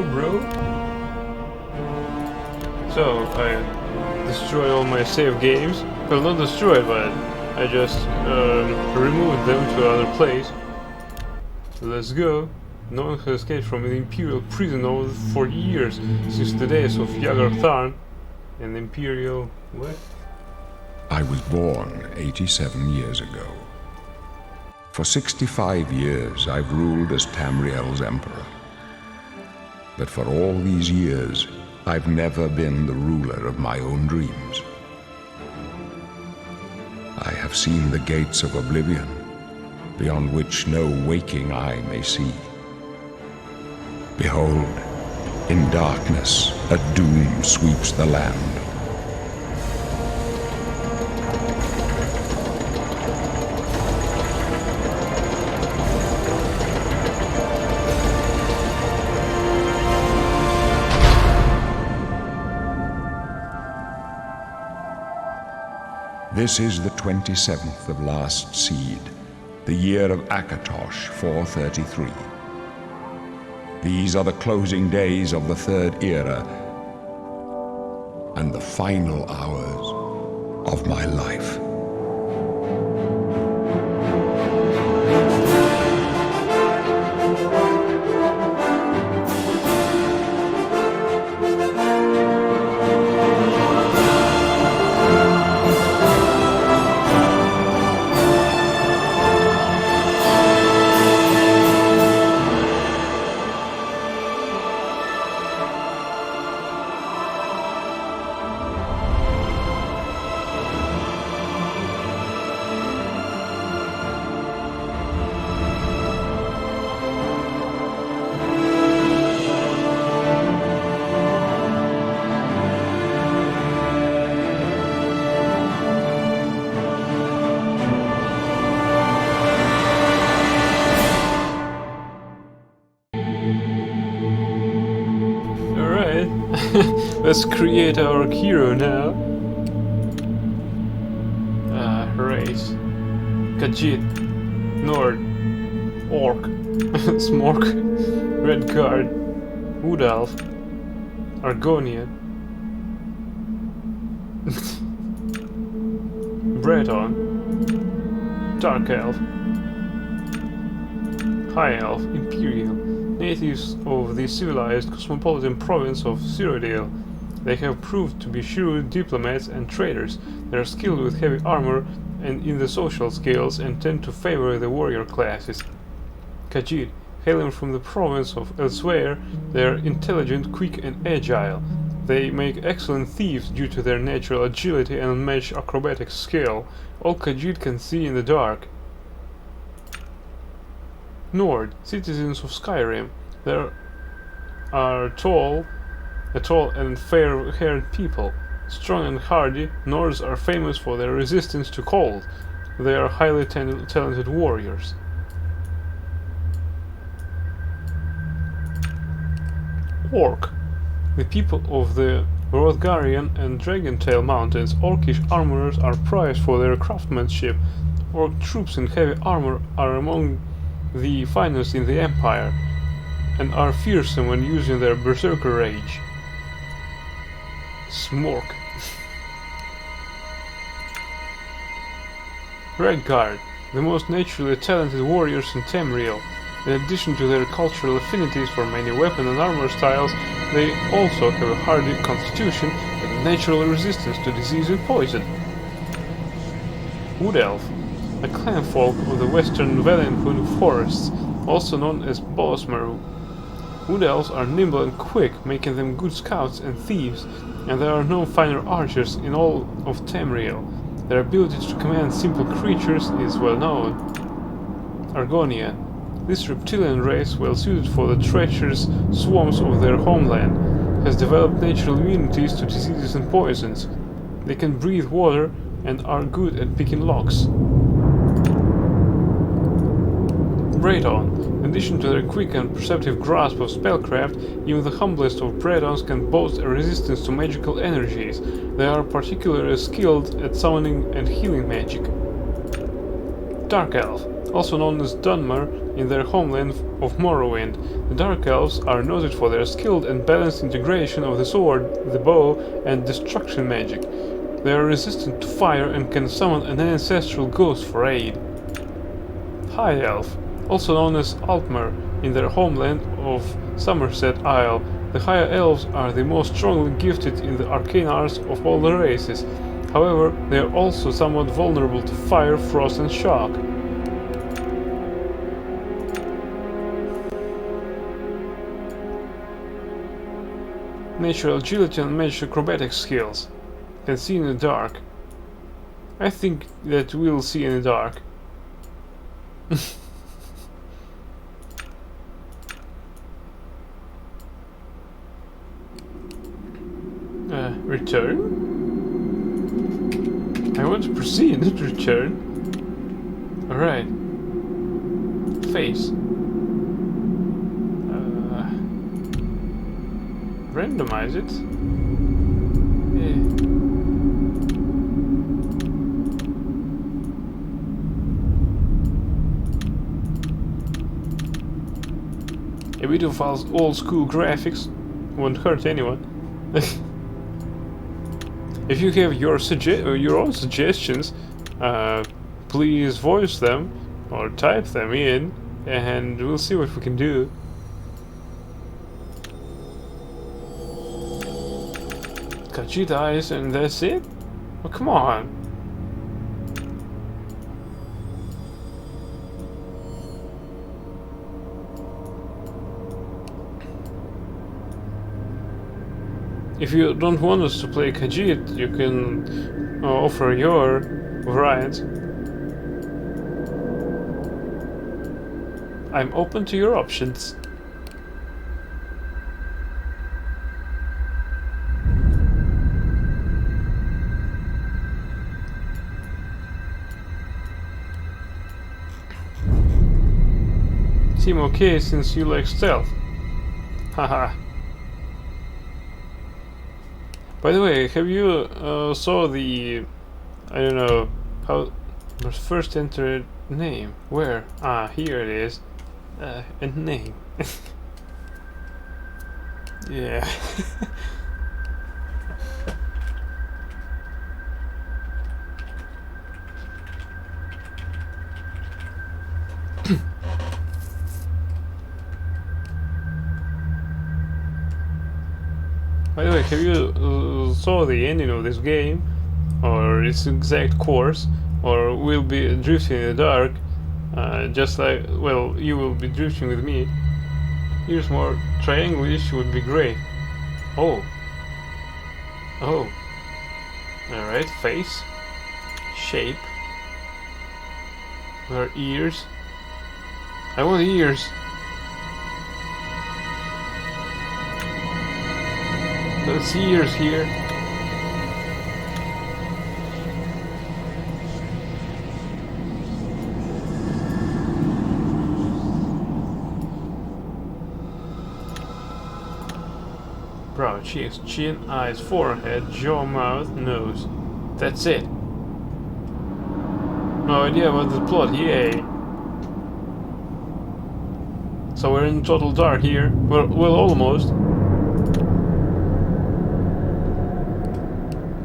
you, bro? So, I destroyed all my save games. Well, not destroyed, but I just removed them to another place. Let's go. No one has escaped from the Imperial prison over 40 years, since the days of Yagar and Imperial... what? I was born 87 years ago. For 65 years I've ruled as Tamriel's emperor. But for all these years, I've never been the ruler of my own dreams. I have seen the gates of oblivion, beyond which no waking eye may see. Behold, in darkness, a doom sweeps the land. This is the 27th of last seed, the year of Akatosh 433. These are the closing days of the Third Era and the final hours of my life. Let's create our hero now. Race. Khajiit. Nord. Orc. Smork. Red Guard. Wood Elf. Argonian. Breton. Dark Elf. High Elf. Imperial. Natives of the civilized cosmopolitan province of Cyrodiil. They have proved to be shrewd diplomats and traders. They are skilled with heavy armor and in the social skills and tend to favor the warrior classes. Khajiit, hailing from the province of Elsewhere, they are intelligent, quick and agile. They make excellent thieves due to their natural agility and unmatched acrobatic skill. All Khajiit can see in the dark. Nord, citizens of Skyrim. They are tall and fair-haired people. Strong and hardy, Nords are famous for their resistance to cold. They are highly talented warriors. Orc. The people of the Hrothgarian and Dragontail Mountains, Orcish armorers are prized for their craftsmanship. Orc troops in heavy armor are among the finest in the Empire, and are fearsome when using their berserker rage. Smork. Red Guard, the most naturally talented warriors in Tamriel. In addition to their cultural affinities for many weapon and armor styles, they also have a hardy constitution and natural resistance to disease and poison. Wood Elf, a clan folk of the western Valenwood forests, also known as Bosmer. Wood Elves are nimble and quick, making them good scouts and thieves, and there are no finer archers in all of Tamriel. Their ability to command simple creatures is well known. Argonia. This reptilian race, well suited for the treacherous swamps of their homeland, has developed natural immunities to diseases and poisons. They can breathe water and are good at picking locks. Breton. In addition to their quick and perceptive grasp of spellcraft, even the humblest of Bretons can boast a resistance to magical energies. They are particularly skilled at summoning and healing magic. Dark Elf. also known as Dunmer in their homeland of Morrowind. The Dark Elves are noted for their skilled and balanced integration of the sword, the bow, and destruction magic. They are resistant to fire and can summon an ancestral ghost for aid. High Elf, also known as Altmer in their homeland of Somerset Isle. The Higher Elves are the most strongly gifted in the arcane arts of all the races. However, they are also somewhat vulnerable to fire, frost, and shock. Natural agility and magic acrobatic skills. Can see in the dark. I think that we'll see in the dark. Return? I want to proceed, not return. Alright. Face. Randomize it. Yeah. A bit of old school graphics won't hurt anyone. If you have your own suggestions, please voice them or type them in, and we'll see what we can do. Kachi dies and that's it? Oh, come on. If you don't want us to play Khajiit, you can offer your variant. I'm open to your options. Seem okay since you like stealth. Haha. By the way, have you saw the, I don't know, how must first enter name? Where? Ah, here it is. And name. Yeah. By the way, have you saw the ending of this game, or its exact course, or will be drifting in the dark, just like, well, you will be drifting with me. Here's more triangle-ish would be great. Oh. Oh. Alright, face. Shape. There are ears. I want ears. There's ears here. Brow, cheeks, chin, eyes, forehead, jaw, mouth, nose. That's it. No idea about the plot, yay. So we're in total dark here. Well, almost.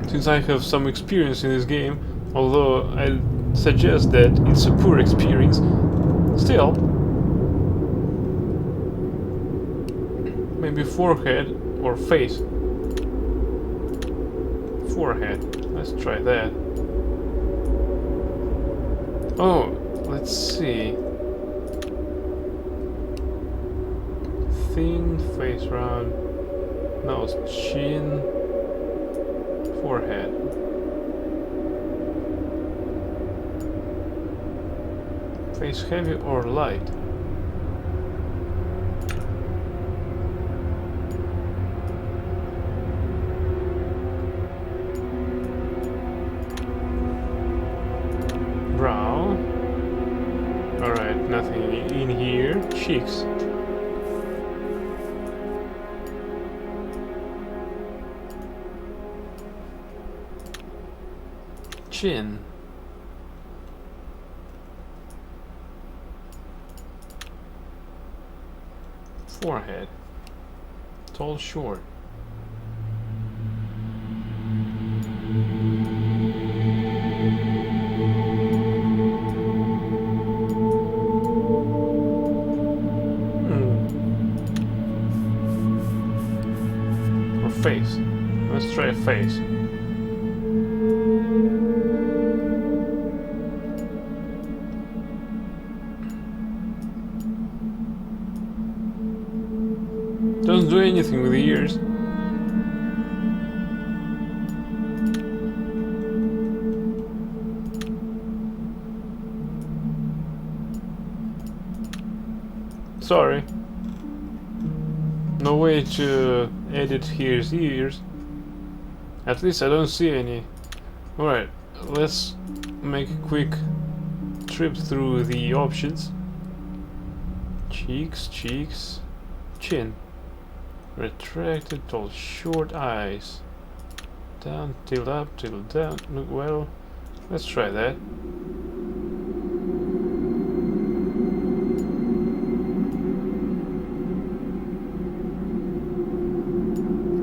Since I have some experience in this game, although I suggest that it's a poor experience, still. Maybe forehead or face. Forehead. Let's try that. Oh, let's see. Thin, face round, nose, chin, forehead. Face heavy or light? Brow. Alright, nothing in here. Cheeks. Chin. forehead. Tall, short. Or face. Let's try a face. Doesn't do anything with the ears. Sorry. No way to edit his ears. At least I don't see any. Alright, let's make a quick trip through the options. Cheeks, cheeks, chin. Retracted, tall, short eyes. Down, tilt up, tilt down. Look, well, let's try that.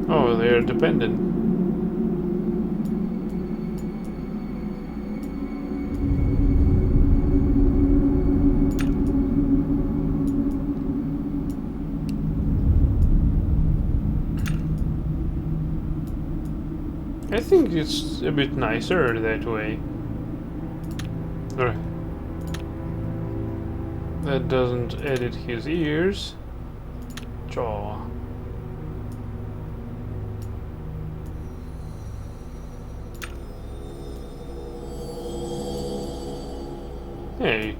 Oh, they're dependent. I think it's a bit nicer that way. Alright. That doesn't edit his ears. Jaw. Hey.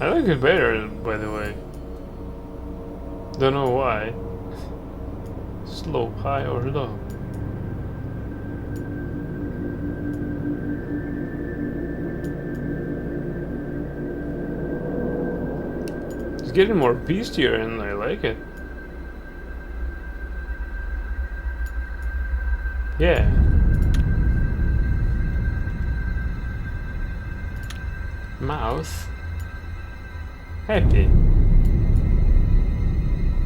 I like it better, by the way. Don't know why. Slow, high or low. It's getting more beastier and I like it. Yeah. Mouth. Happy.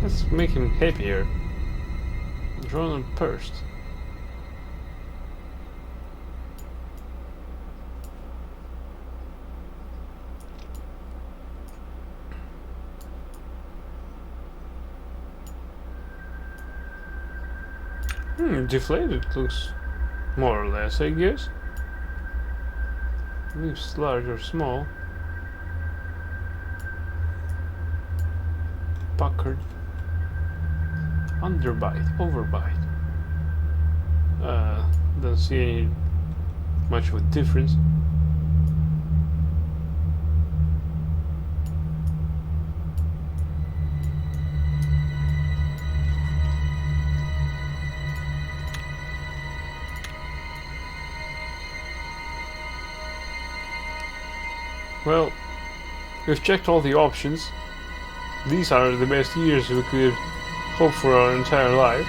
Let's make him happier. Drawn and pursed. Deflated looks more or less, I guess. Lips large or small. Puckered. Underbite, overbite. Don't see any much of a difference. Well, we've checked all the options. These are the best years we could hope for our entire life.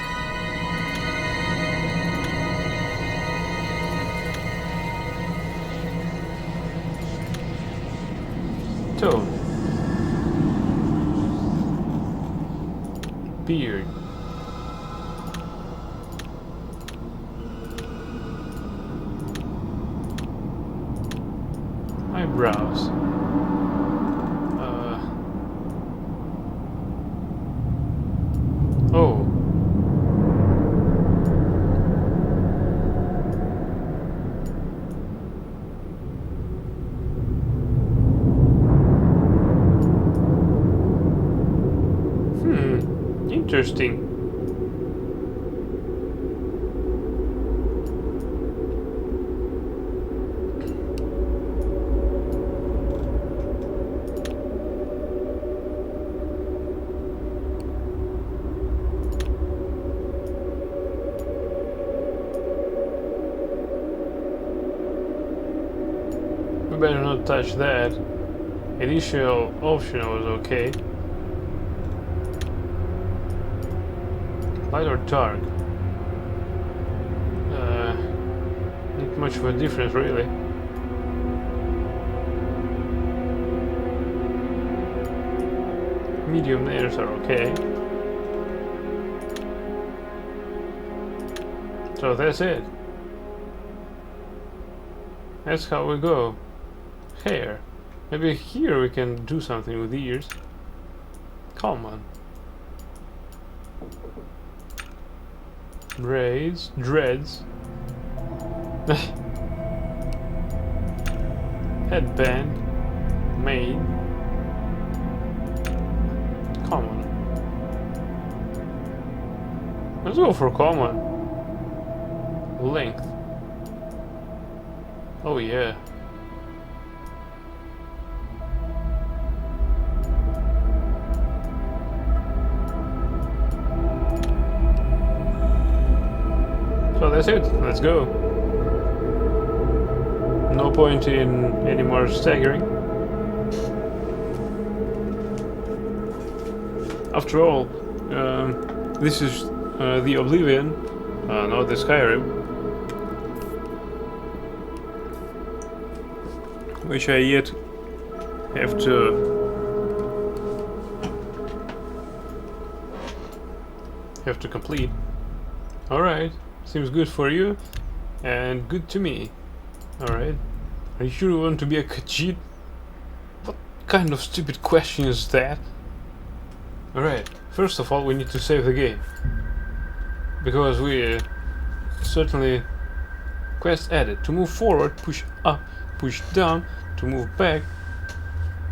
Tone. Beard. Eyebrows. Oh. Interesting. We better not touch that. Initial option was okay. Light or dark? Not much of a difference, really. Medium nairs are okay. So that's it. That's how we go. Hair. Maybe here we can do something with ears. Come on. Braids. Dreads. Headband. Mane. Common. Let's go for common. Length. Oh yeah. So that's it. Let's go. No point in any more staggering. After all, this is the Oblivion, not the Skyrim, which I yet have to complete. Alright, seems good for you, and good to me. Alright, are you sure you want to be a Khajiit? What kind of stupid question is that? Alright, first of all we need to save the game. Because we certainly... Quest added. To move forward, push up, push down. To move back,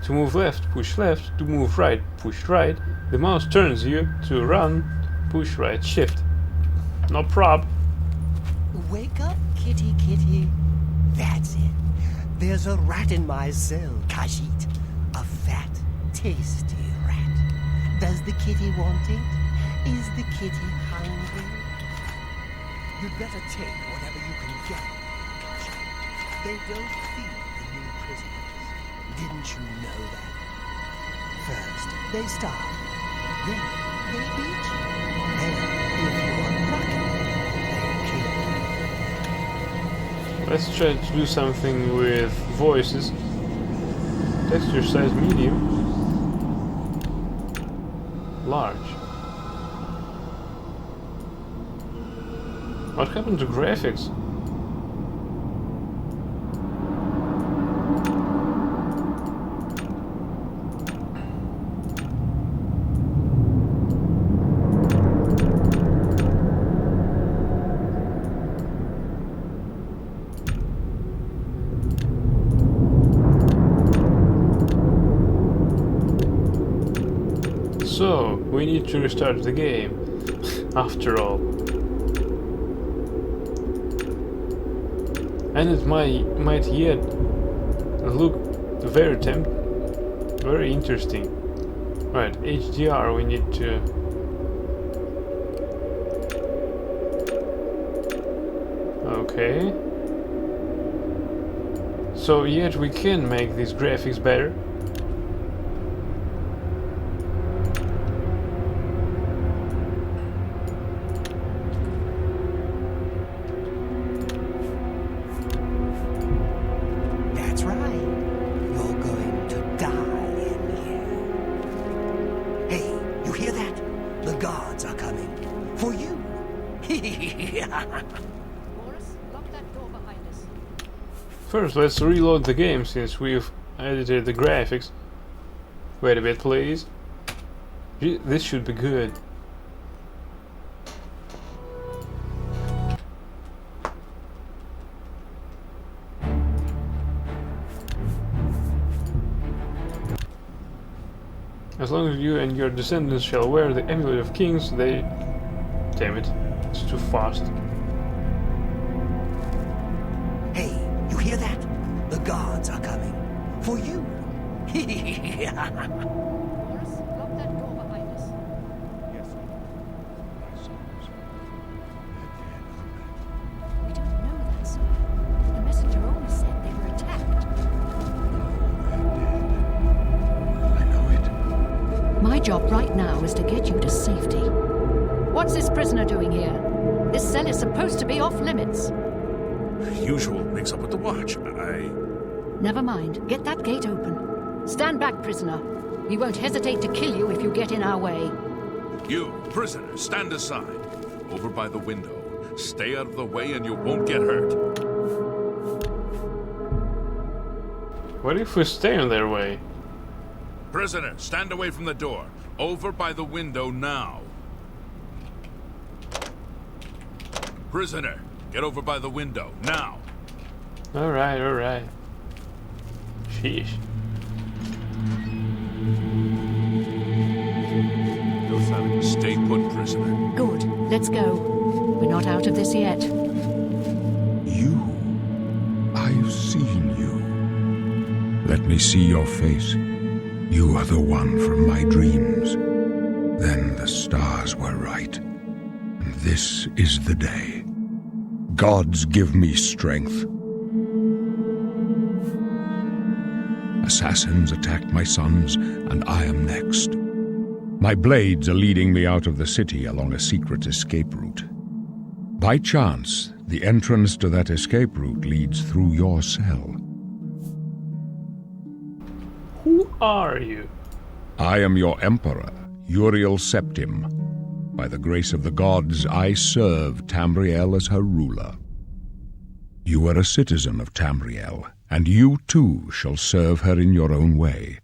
to move left, push left. To move right, push right. The mouse turns you. To run, push right, shift. No prob. Wake up, kitty kitty. That's it. There's a rat in my cell, Khajiit. A fat, tasty rat. Does the kitty want it? Is the kitty hungry? You'd better take whatever you can get, Khajiit. They don't feed the new prisoners. Didn't you know that? First, they starve. Then, they beat you. Then, if you are lucky, they kill you. Let's try to do something with voices. Texture size medium. Large. What happened to graphics? So, we need to restart the game, after all. And it might yet look very interesting. Right, HDR we need to... Okay. So yet we can make these graphics better. First, let's reload the game since we've edited the graphics. Wait a bit, please. This should be good. As long as you and your descendants shall wear the Amulet of Kings, they... Damn it, it's too fast. Hey, you hear that? The guards are coming. For you. Morris, lock that door behind us. Yes, sir. We don't know that, sir. The messenger only said they were attacked. I know it. My job right now is to get you to safety. What's this prisoner doing here? This cell is supposed to be off limits. Usual mix-up with the watch. Never mind. Get that gate open. Stand back, prisoner. We won't hesitate to kill you if you get in our way. You, prisoner, stand aside. Over by the window. Stay out of the way and you won't get hurt. What if we stay in their way? Prisoner, stand away from the door. Over by the window now. Prisoner, get over by the window now. Alright, alright. Sheesh. Stay put, prisoner. Good. Let's go. We're not out of this yet. You. I've seen you. Let me see your face. You are the one from my dreams. Then the stars were right. And this is the day. Gods give me strength. Assassins attacked my sons, and I am next. My blades are leading me out of the city along a secret escape route. By chance, the entrance to that escape route leads through your cell. Who are you? I am your emperor, Uriel Septim. By the grace of the gods, I serve Tamriel as her ruler. You are a citizen of Tamriel, and you too shall serve her in your own way.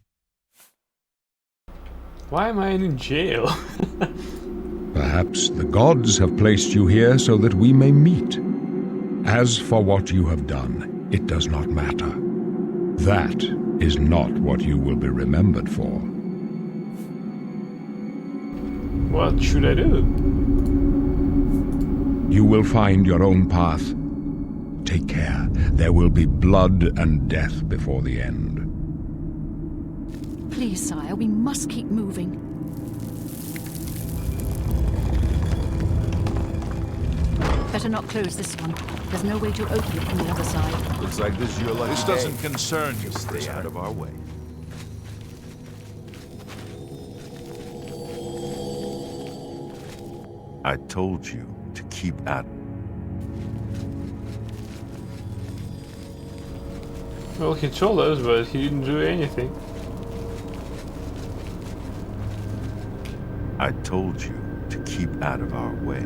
Why am I in jail? Perhaps the gods have placed you here so that we may meet. As for what you have done, it does not matter. That is not what you will be remembered for. What should I do? You will find your own path. Take care. There will be blood and death before the end. Please, sire, we must keep moving. Better not close this one. There's no way to open it from the other side. Looks like this is your lucky This day. doesn't concern you, Stay prisoner. out of our way. I told you to keep out. Well, he told us, but he didn't do anything. I told you to keep out of our way.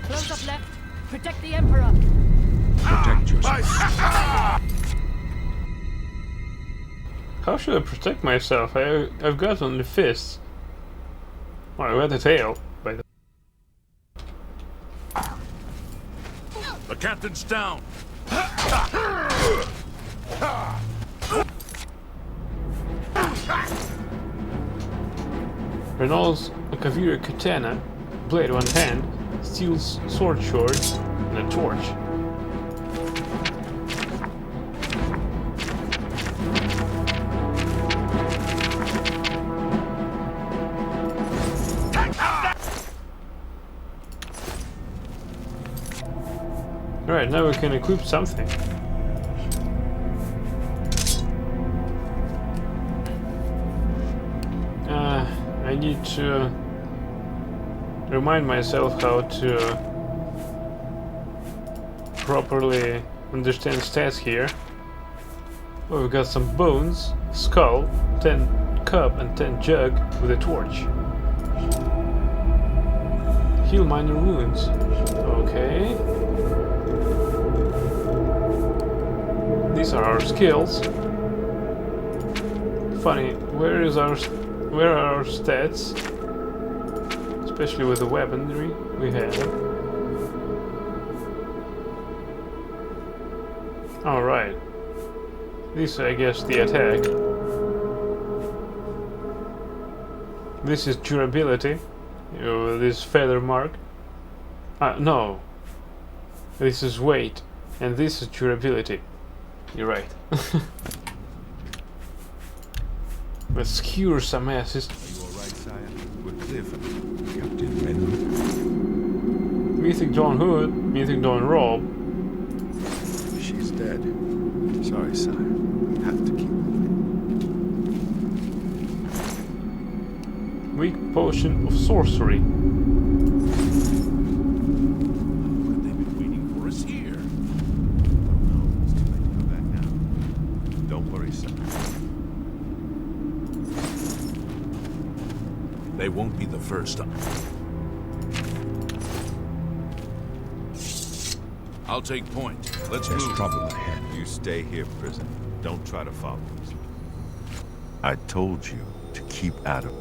Close up left. Protect the Emperor. Protect yourself. How should I protect myself? I've got only fists. Well, I got a tail. By the The captain's down. Renault's Kavira katana, blade one hand, steel's sword short, and a torch. Alright, now we can equip something. I need to remind myself how to properly understand stats here. Oh, we've got some bones, skull, 10 cup and 10 jug with a torch. Heal minor wounds. Okay. These are our skills. Funny, where are our stats? Especially with the weaponry we have. Alright. This, I guess, the attack. This is durability. This feather mark. No. This is weight. And this is durability. You're right. Let's skewer some asses. Are you all right, sire? We're clear for now. Captain Renault. Mythic Dawn Hood, Mythic Dawn Robe. She's dead. Sorry, sire. We have to keep moving. Weak potion of sorcery. Could they be waiting for us here? No, it's too late to go back now. Don't worry, sire. They won't be the first. I'll take point. Let's There's move. trouble ahead. You stay here, prisoner. Don't try to follow us. I told you to keep out of...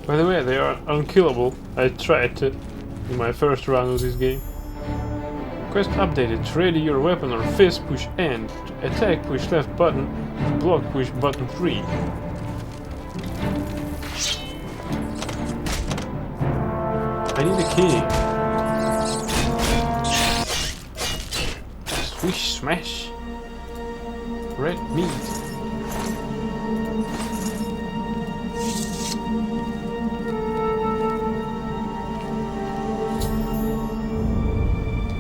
By the way, they are unkillable. I tried to in my first round of this game. Quest updated. Ready your weapon or fist, push N. Attack, push left button. Block, push button 3. I need a key. Swish smash. Red meat.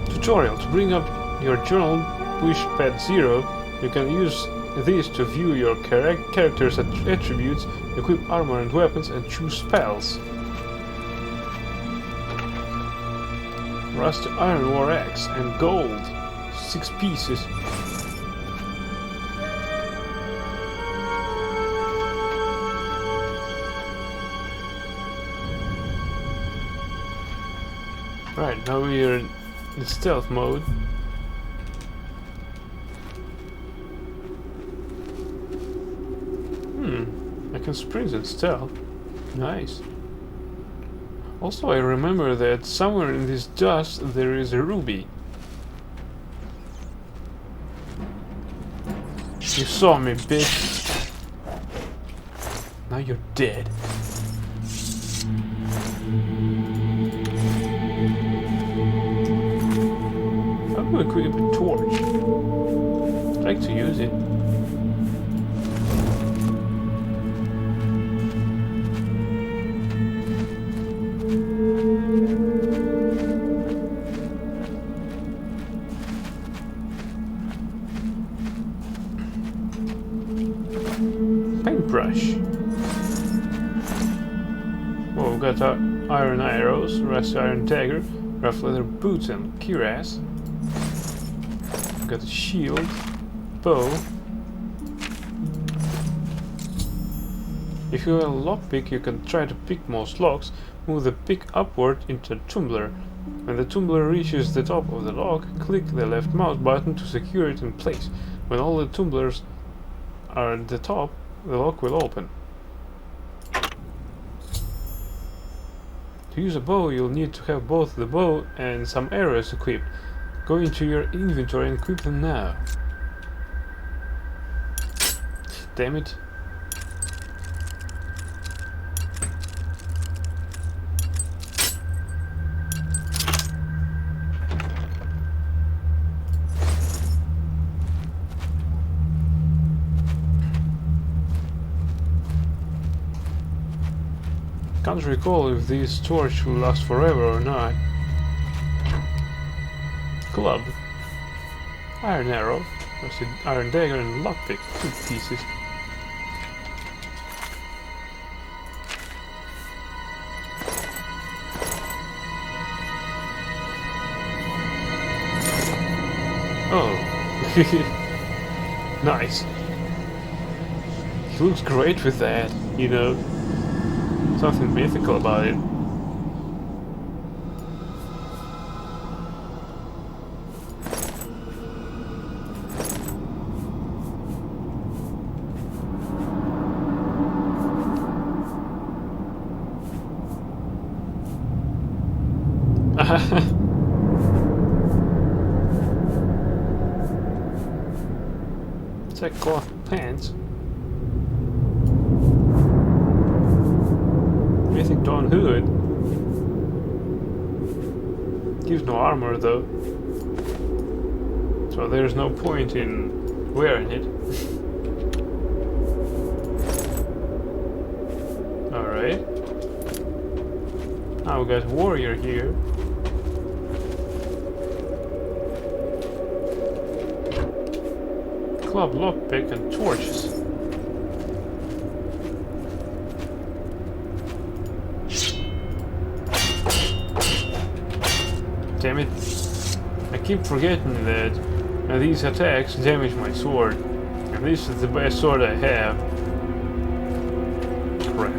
Tutorial. To bring up your journal, push pad 0. You can use this to view your character's attributes, equip armor and weapons, and choose spells. Rusty iron war axe and gold. 6 pieces. Right, now we're in stealth mode. I can sprint and stealth. Nice. Also, I remember that somewhere in this dust there is a ruby. You saw me, bitch. Now you're dead. I'm gonna equip a torch. I'd like to use it. Paintbrush. Well, we've got our iron arrows, rusty iron dagger, rough leather boots and cuirass. We've got a shield, bow. If you have a lockpick, you can try to pick most locks. Move the pick upward into the tumbler. When the tumbler reaches the top of the lock, click the left mouse button to secure it in place. When all the tumblers are at the top, the lock will open. To use a bow, you'll need to have both the bow and some arrows equipped. Go into your inventory and equip them now. Damn it. Can't recall if this torch will last forever or not. Club. Iron arrow. Rusty iron dagger and lockpick. 2 pieces. Oh. Nice. He looks great with that, you know. Something mythical about it. It's like cloth pants. Mythic Dawn hood. Gives no armor though. So there's no point in wearing it. Alright. Now we got warrior here. club, lockpick, and torches. Damn it. I keep forgetting that these attacks damage my sword. And this is the best sword I have. Crap.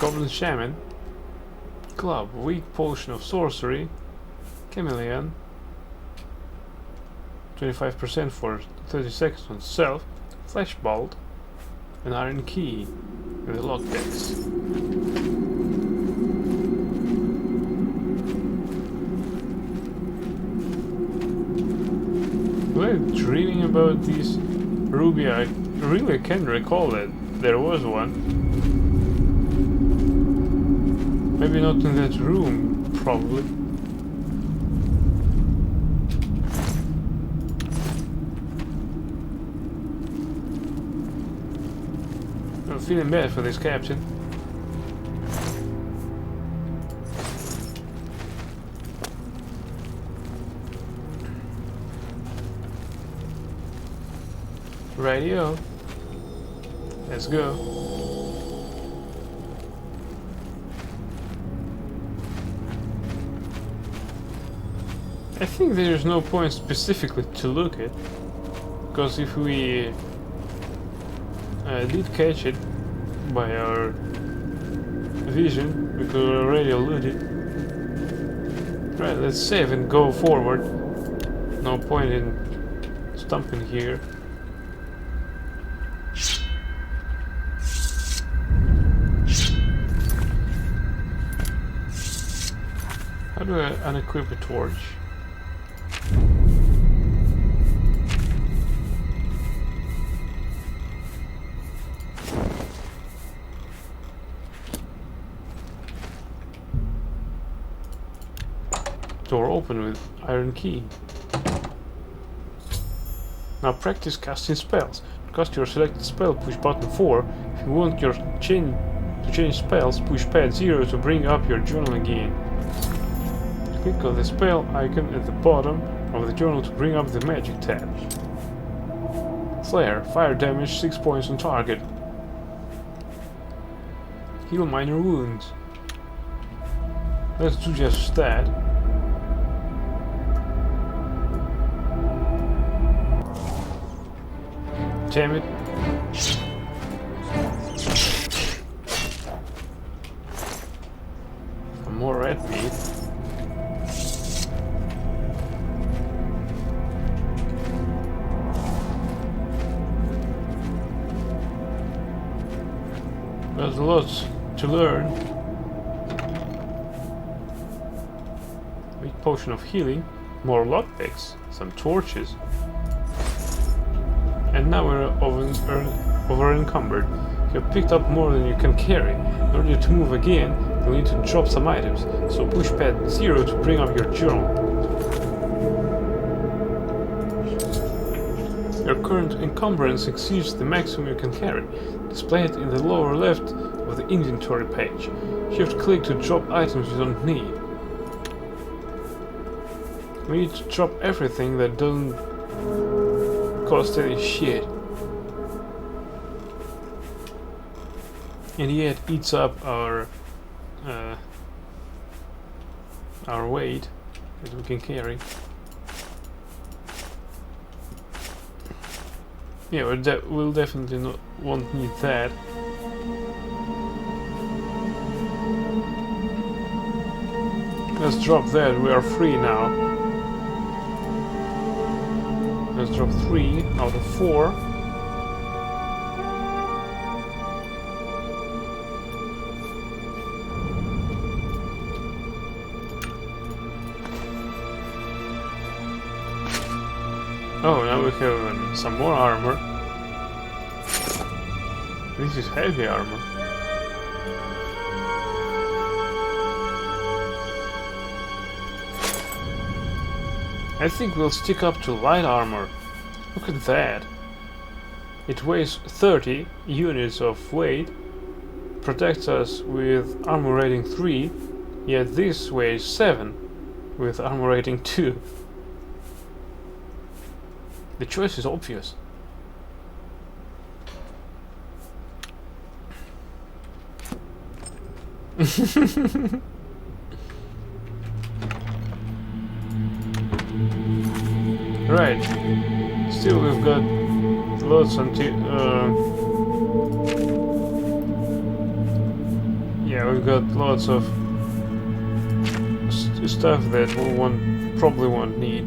Goblin Shaman. Club, weak potion of sorcery. Chameleon. 25% for 30 seconds on self. Flash bolt. An iron key. And the lockpicks. Was I dreaming about these ruby? I really can't recall that there was one. Maybe not in that room, probably. I'm feeling bad for this captain. Radio. Let's go. I think there's no point specifically to look at, because if we did catch it by our vision, we could already elude it. Right, let's save and go forward. No point in stomping here. How do I unequip a torch? Door open with iron key. Now practice casting spells. Cast your selected spell, push button 4. If you want your to change spells, push pad 0 to bring up your journal again. Click on the spell icon at the bottom of the journal to bring up the magic tab. Flare, fire damage 6 points on target. Heal minor wounds. Let's do just that. Damn it. Some more red meat. There's a lot to learn. Weak potion of healing, more lockpicks, some torches. And now we're over encumbered. You have picked up more than you can carry. In order to move again, you'll need to drop some items, so push pad 0 to bring up your journal. Your current encumbrance exceeds the maximum you can carry. Display it in the lower left of the inventory page. Shift-click to drop items you don't need. We need to drop everything that doesn't cost any shit. And yet eats up our weight that we can carry. Yeah, we'll definitely won't need that. Let's drop that, we are free now. Let's drop 3 out of 4. Oh, now we have some more armor. This is heavy armor. I think we'll stick up to light armor. Look at that. It weighs 30 units of weight protects us with armor rating 3, yet this weighs 7 with armor rating 2. The choice is obvious. Right. Still, we've got lots until. Yeah, we've got lots of stuff that we probably won't need.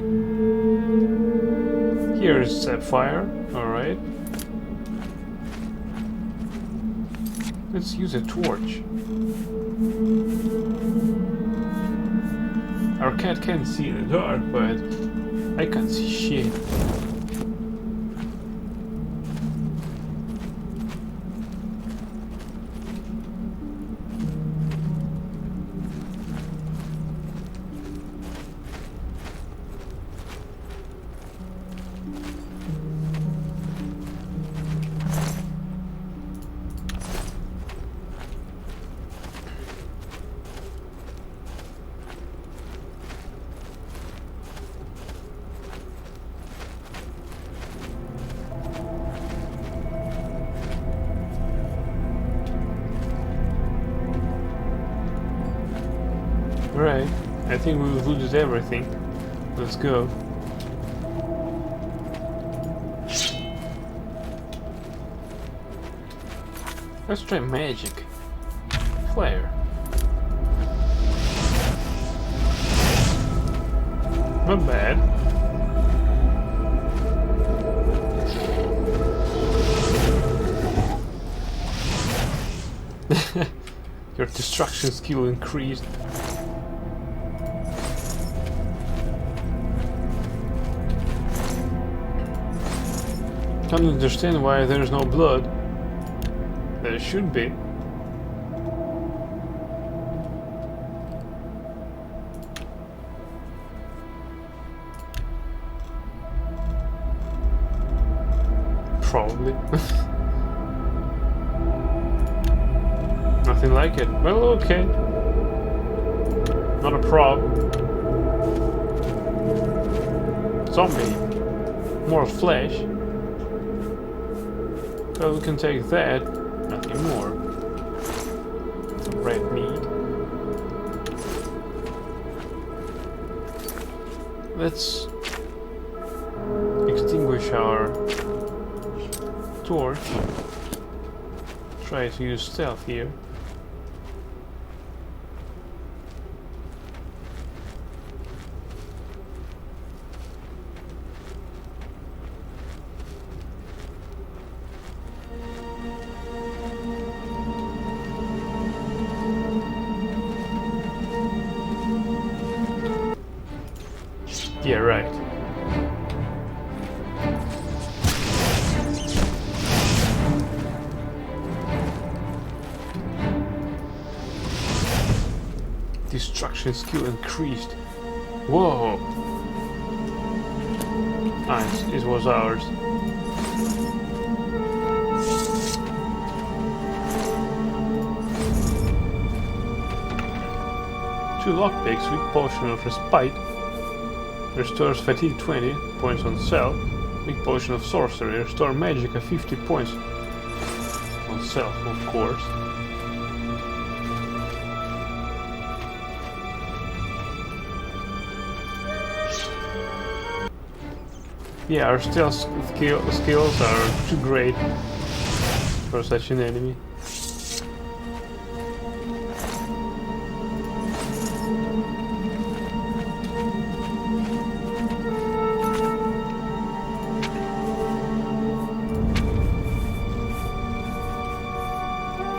Here is Sapphire. All right. Let's use a torch. Our cat can't see in the dark, but I can't see shit. Right, I think we've looted everything. Let's go. Let's try magic. Flare. Not bad. Your destruction skill increased. Can't understand why there's no blood. There should be. Probably. Nothing like it. Well, okay. Not a problem. Zombie. More flesh. Well, we can take that. Nothing more. Some red meat. Let's extinguish our torch. Try to use stealth here. Yeah, right. Destruction skill increased. Whoa! Nice, it was ours. Two lockpicks with potion of respite. Restores fatigue 20 points on self. Big potion of sorcery. Restore magic at 50 points on self, of course. Yeah, our stealth skills are too great for such an enemy.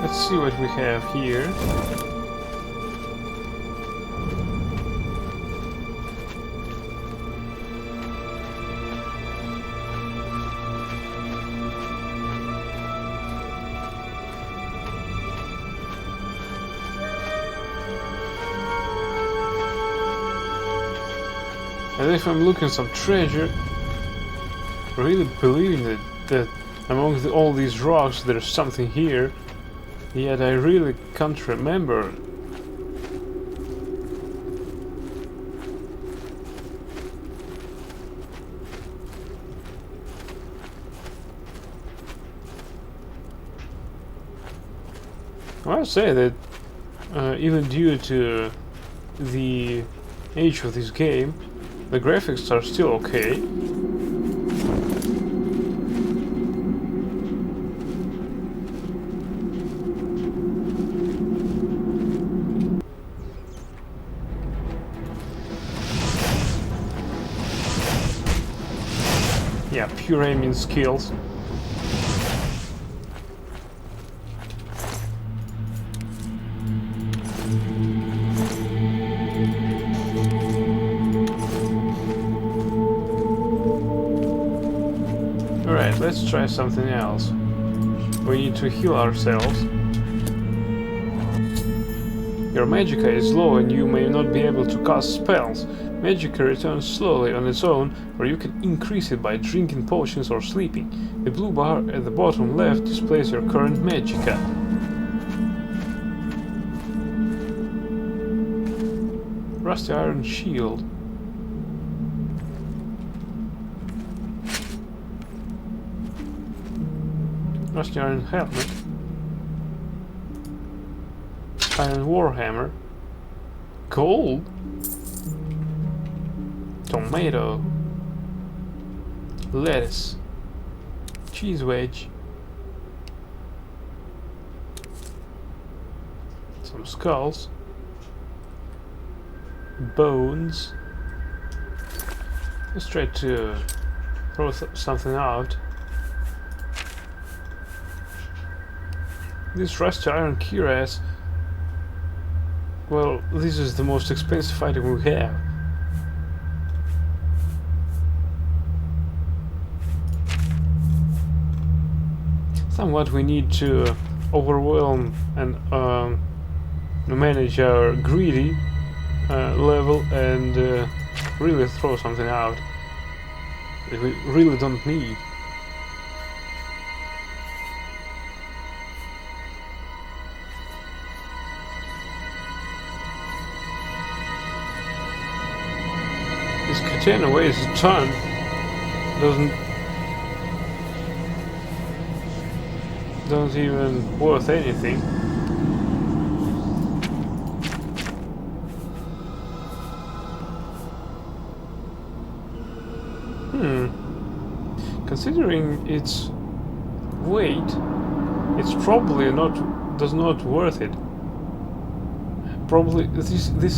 Let's see what we have here. And if I'm looking some treasure, really believing that among all these rocks there's something here, Yet I really can't remember. I must say that even due to the age of this game, the graphics are still okay. Yeah, pure aiming skills. Alright, let's try something else. We need to heal ourselves. Your magicka is low and you may not be able to cast spells. Magicka returns slowly on its own, or you can increase it by drinking potions or sleeping. The blue bar at the bottom left displays your current magicka. Rusty iron shield. Rusty iron helmet. Iron warhammer. Gold. Tomato. Lettuce. Cheese wedge. Some skulls. Bones. Let's try to throw something out. This rusty iron cuirass. Well, this is the most expensive item we have. Somewhat we need to overwhelm and manage our greedy level and really throw something out that we really don't need. This katana weighs a ton. Doesn't even worth anything. Considering its weight, it's probably does not worth it. Probably this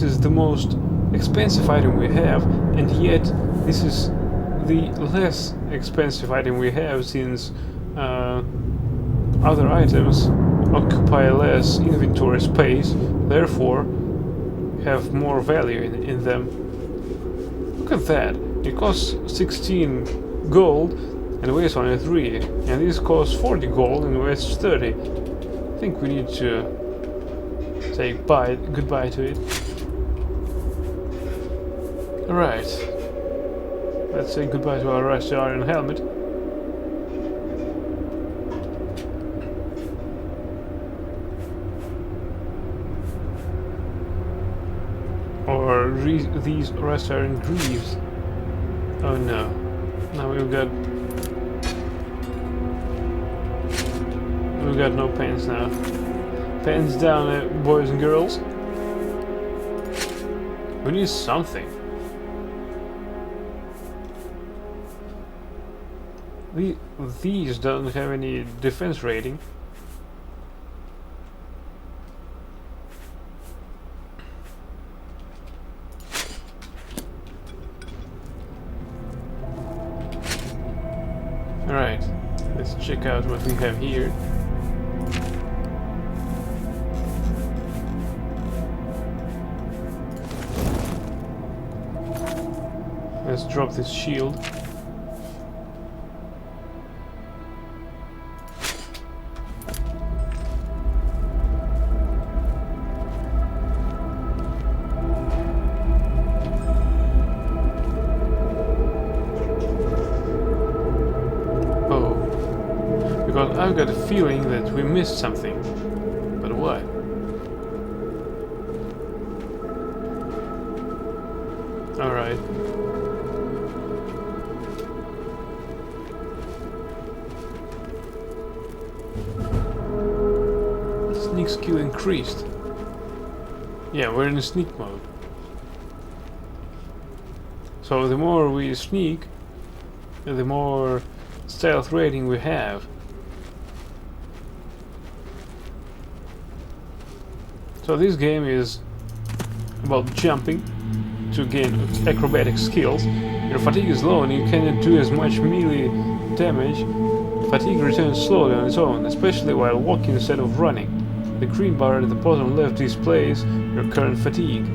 is the most expensive item we have, and yet this is the less expensive item we have, since other items occupy less inventory space, therefore have more value in them. Look at that, it costs 16 gold and weighs only 3, and this costs 40 gold and weighs 30. I think we need to say goodbye to it. Alright, let's say goodbye to our rusty iron helmet. Or these rusty iron greaves. Oh no, now we've got no pants now. Pants down, boys and girls. We need something. These don't have any defense rating. Alright, let's check out what we have here. Let's drop this shield. Oh, because I've got a feeling that we missed something. Alright. Sneak skill increased. Yeah, we're in sneak mode. So the more we sneak, the more stealth rating we have. So this game is about jumping to gain acrobatic skills. Your fatigue is low and you cannot do as much melee damage. Fatigue returns slowly on its own, especially while walking instead of running. The green bar at the bottom left displays your current fatigue.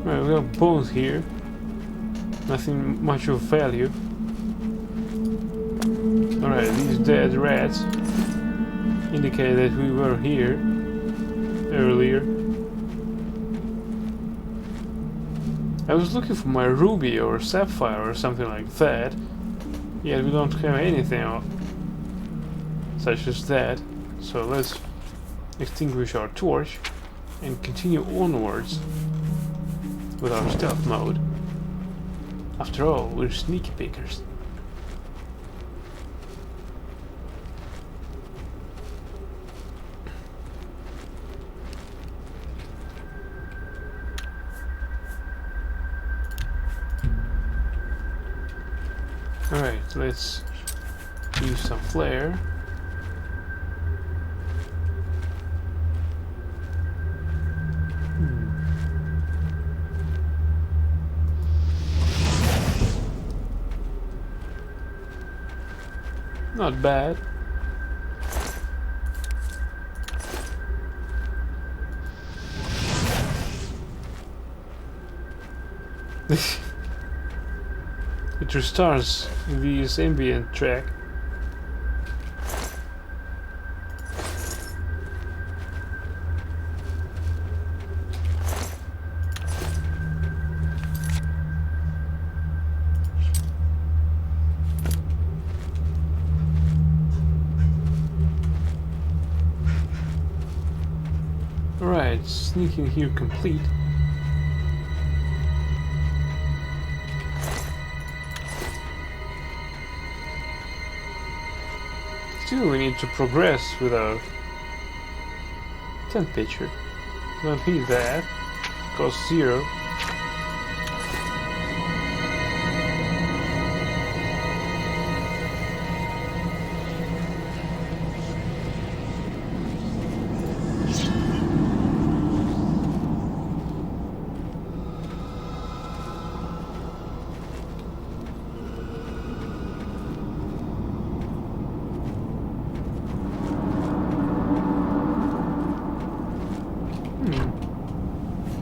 Right, we have bones here. Nothing much of value. Alright, these dead rats indicate that we were here earlier. I was looking for my ruby or sapphire or something like that. Yet we don't have anything such as that. So let's extinguish our torch and continue onwards with our stealth mode. After all, we're sneaky pickers. Alright, let's use some flare. Not bad. It restarts this ambient track. Alright, sneaking here complete. Still, we need to progress with our tent pitcher. Don't need that. Cost 0.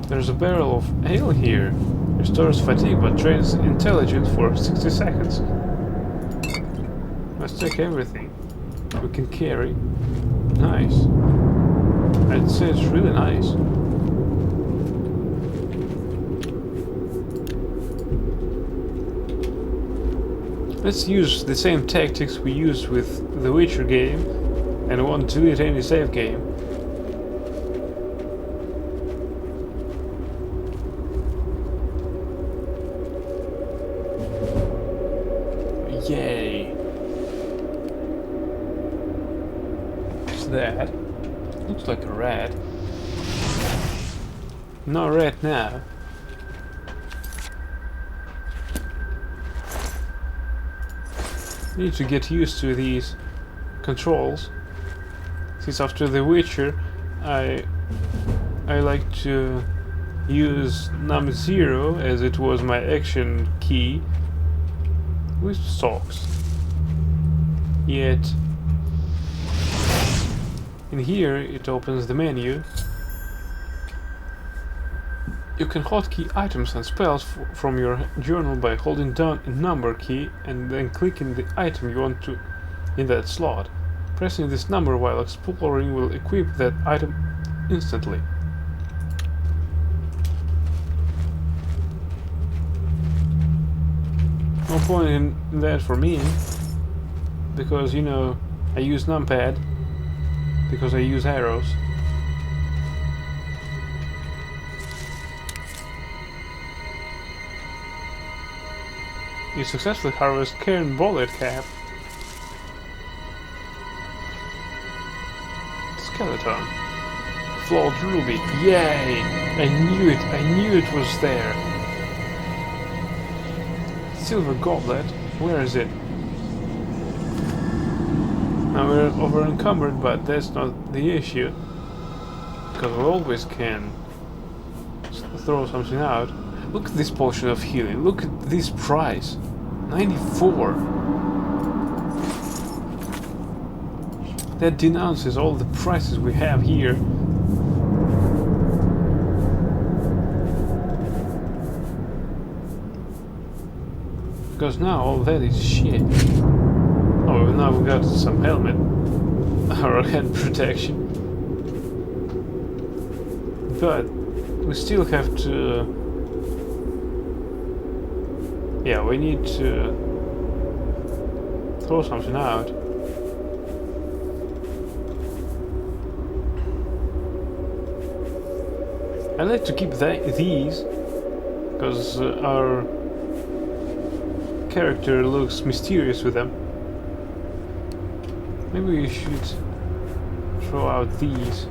There's a barrel of ale here. Restores fatigue but drains intelligence for 60 seconds. Let's take everything we can carry. Nice. I'd say it's really nice. Let's use the same tactics we used with the Witcher game, and I won't delete any save game. Yay! What's that? Looks like a rat. No rat now. Need to get used to these controls. Since after The Witcher, I like to use num0 as it was my action key with socks. Yet in here it opens the menu. You can hotkey items and spells from your journal by holding down a number key and then clicking the item you want to in that slot. Pressing this number while exploring will equip that item instantly. No point in that for me, because, you know, I use numpad, because I use arrows. You successfully harvest Cairn Bullet Cap. Skeleton. Flawed Ruby. Yay! I knew it! I knew it was there! Silver Goblet. Where is it? Now we're over encumbered, but that's not the issue. Because we always can throw something out. Look at this potion of healing. Look at this price. 94. That denounces all the prices we have here. Because now all that is shit. Oh, now we got some helmet. Our head protection. But we still have to... Yeah, we need to throw something out. I like to keep these because our character looks mysterious with them. Maybe we should throw out these,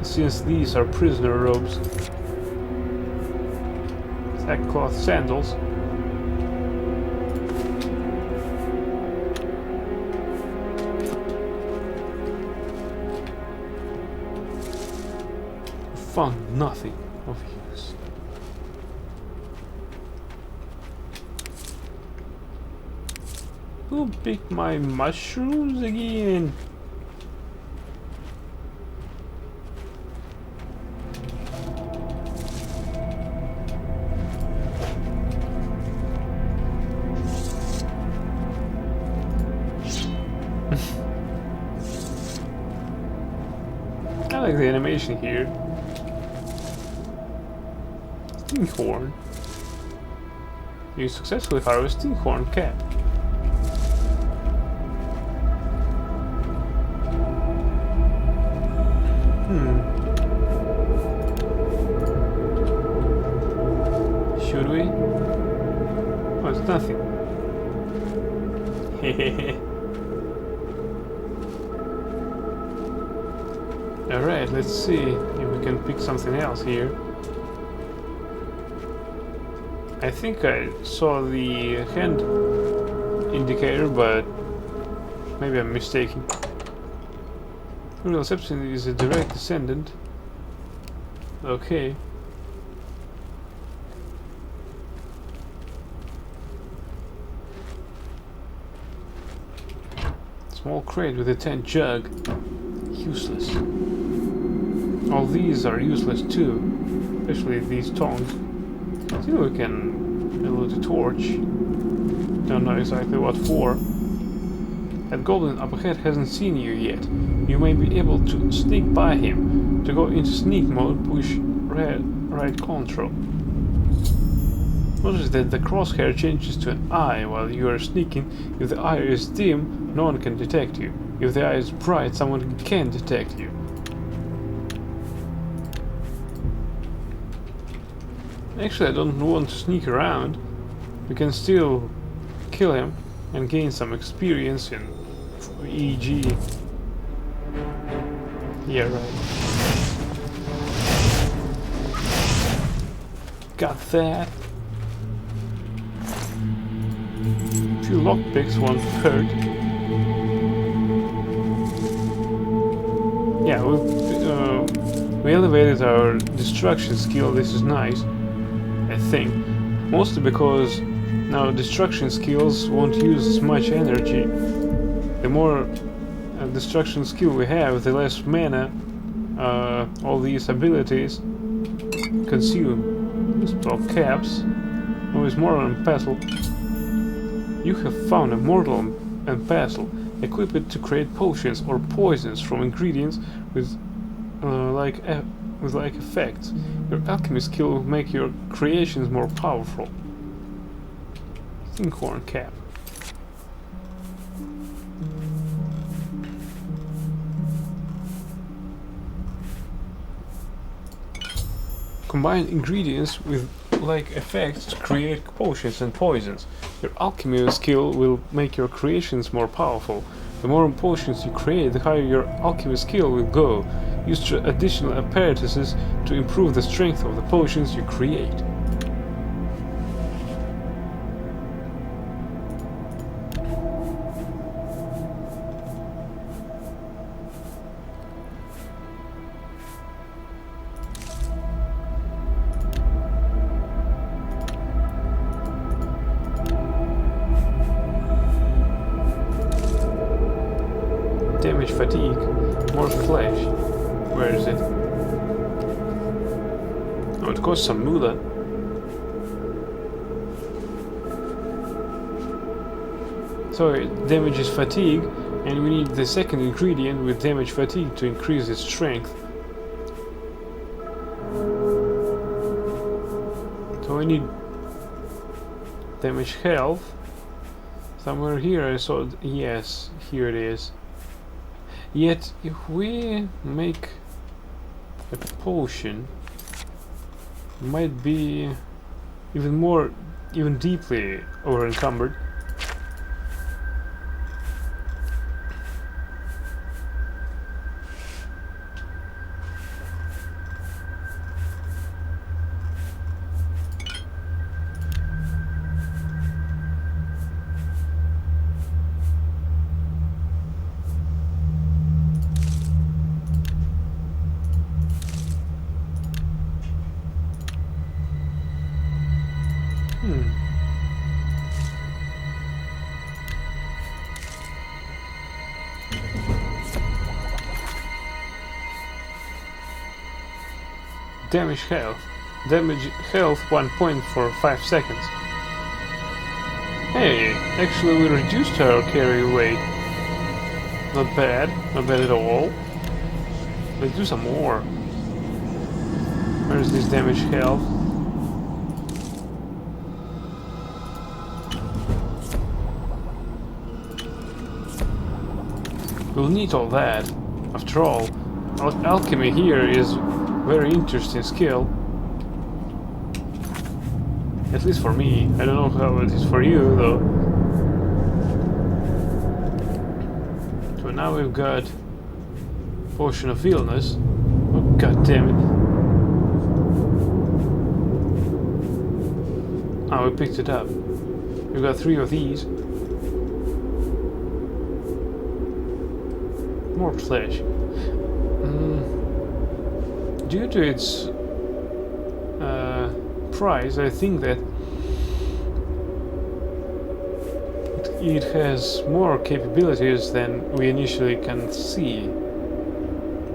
since these are prisoner robes. Sackcloth sandals. Found nothing of use. Who picked my mushrooms again? I like the animation here. Stinkhorn. You successfully harvest Stinkhorn Cap. Should we? Oh, it's nothing. Hehehe. Alright, let's see if we can pick something else here. I think I saw the hand indicator, but maybe I'm mistaken. Real Serpent is a direct descendant. Okay. Small crate with a tin jug. Useless. All these are useless too, especially these tongs. Still we can build a torch. Don't know exactly what for. That goblin up ahead hasn't seen you yet. You may be able to sneak by him. To go into sneak mode, push right control. Notice that the crosshair changes to an eye while you are sneaking. If the eye is dim, no one can detect you. If the eye is bright, someone can detect you. Actually, I don't want to sneak around. We can still kill him and gain some experience in EG. Yeah, right. Got that. A few lockpicks won't hurt. Yeah, we elevated our destruction skill. This is nice, I think. Mostly because now destruction skills won't use as much energy. The more destruction skill we have, the less mana all these abilities consume. Spell caps. Always mortal and pestle. You have found a mortal and pestle. Equip it to create potions or poisons from ingredients with like effects. Your alchemy skill will make your creations more powerful. Stinkhorn cap. Combine ingredients with like effects to create potions and poisons. Your alchemy skill will make your creations more powerful. The more potions you create, the higher your alchemy skill will go. Use additional apparatuses to improve the strength of the potions you create. Damage fatigue, more flesh. Where is it? Oh, it costs some moolah. So it damages fatigue, and we need the second ingredient with damage fatigue to increase its strength. So I need damage health. Somewhere here I saw it. Yes, here it is. Yet, if we make a potion, it might be even deeply over encumbered. Damage health. Damage health 1 point for 5 seconds. Hey, actually we reduced our carry weight. Not bad at all. Let's do some more. Where's this damage health? We'll need all that. After all, alchemy here is very interesting skill. At least for me. I don't know how it is for you though. So now we've got Potion of Illness. Oh god damn it. Oh, we picked it up. We've got 3 of these. More flesh. Due to its price, I think that it has more capabilities than we initially can see.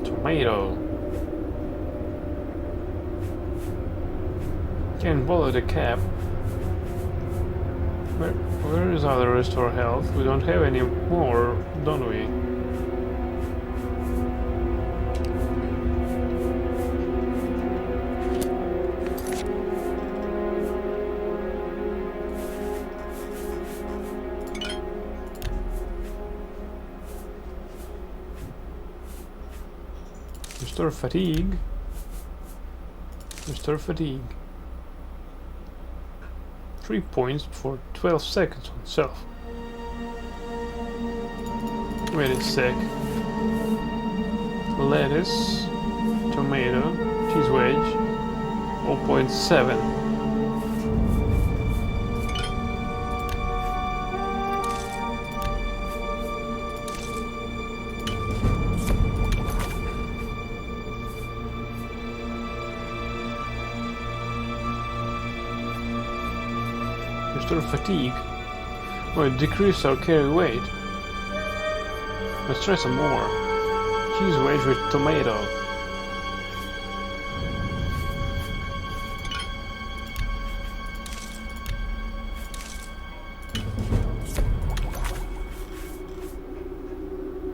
Tomato. Can follow the cap. Where is our restore health? We don't have any more, don't we? Restore fatigue. Restore fatigue. 3 points for 12 seconds on self. Wait a sec. Lettuce, tomato, cheese wedge, 0.7. Restore fatigue. Oh, it decreased our carry weight. Let's try some more. Cheese wedge with tomato.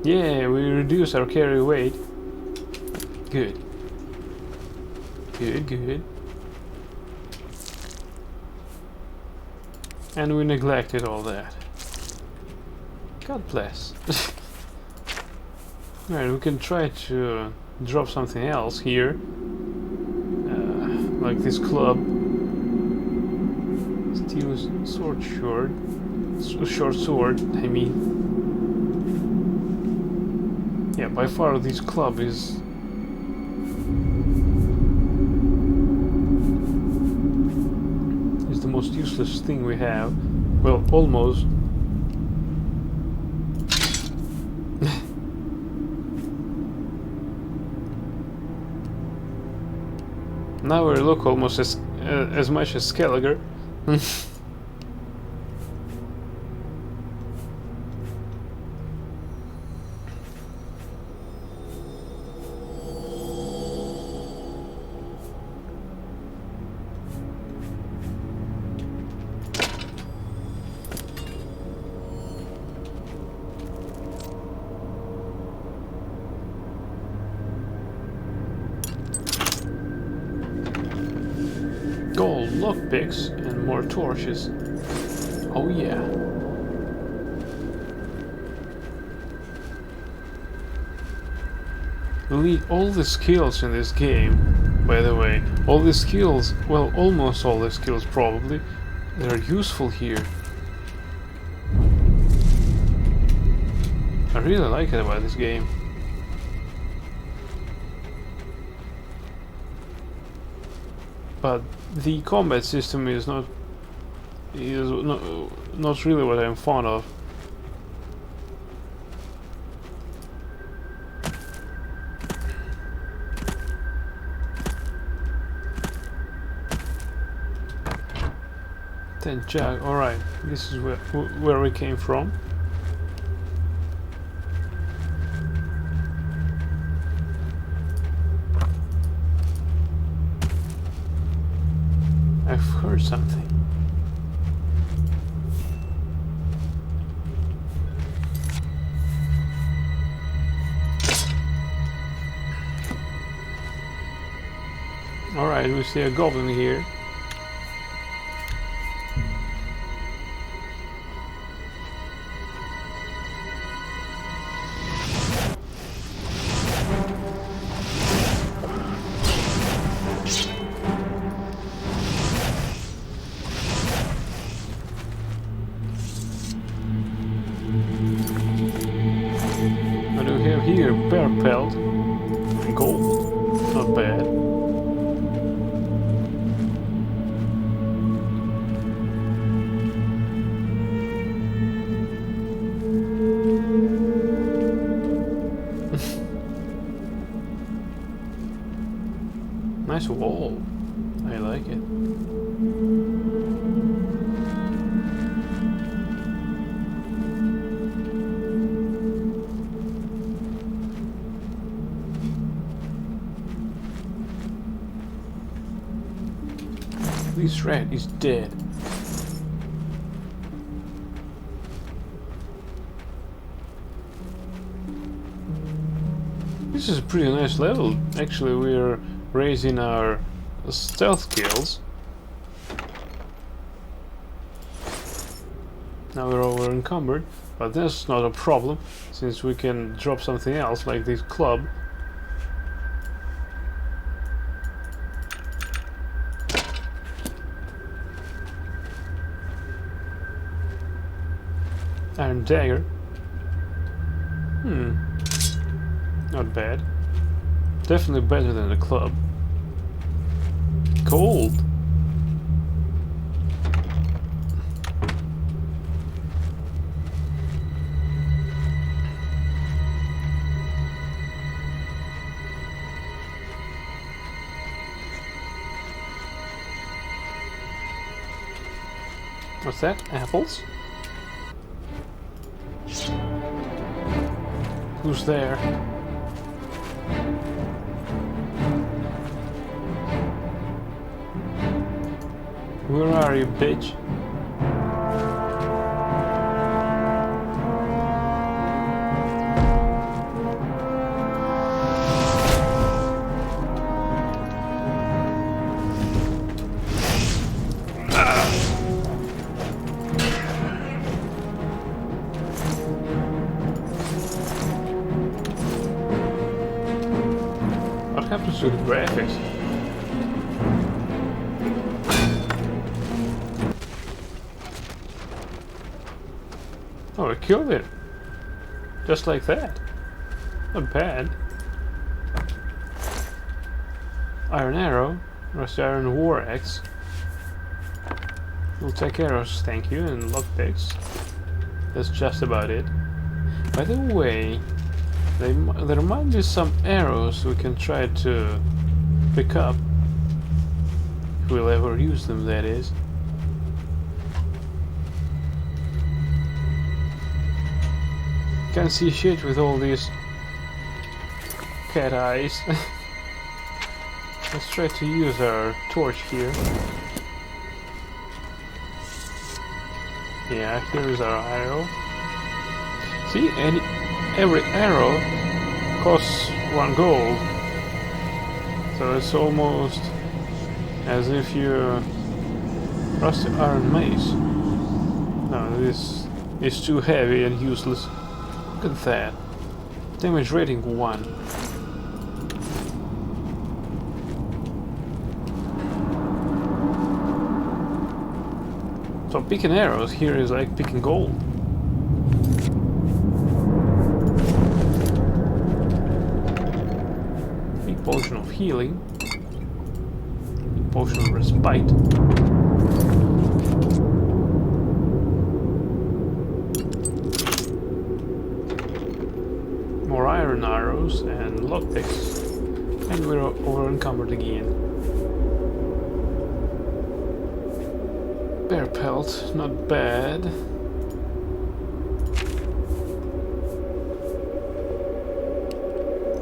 Yeah, we reduce our carry weight. Good. Good, good. And we neglected all that. God bless. Alright, we can try to drop something else here. Like this club. to use short sword, I mean. Yeah, by far this club is the most useless thing we have. Well, almost. Now we look almost as much as Skelliger. Gold lockpicks and more torches. Oh yeah. We need all the skills in this game, by the way. All the skills, well, almost all the skills probably, that are useful here. I really like it about this game. But the combat system is not really what I'm fond of. Then Jack, all right, this is where we came from. I've heard something. Alright, we see a goblin here. Here, bear pelt, gold, not bad. Nice wall, I like it. This rat is dead. This is a pretty nice level. Actually, we're raising our stealth skills. Now we're over encumbered, but that's not a problem, since we can drop something else like this club. Iron dagger. Not bad. Definitely better than the club. Gold. What's that? Apples? Who's there? Where are you, bitch? What happens to the graphics? Oh, I killed it. Just like that. Not bad. Iron arrow. Rusty iron war axe. We'll take arrows, thank you, and lockpicks. That's just about it. By the way, there might be some arrows we can try to pick up. If we'll ever use them, that is. Can't see shit with all these cat eyes. Let's try to use our torch here. Yeah, here is our arrow. See, every arrow costs 1 gold. So it's almost as if you rusty iron mace. No, this is too heavy and useless. Look at that. Damage rating 1. So picking arrows here is like picking gold. Big potion of healing. Big potion of respite. More iron arrows and lockpicks. And we're over encumbered again. Bear pelt, not bad.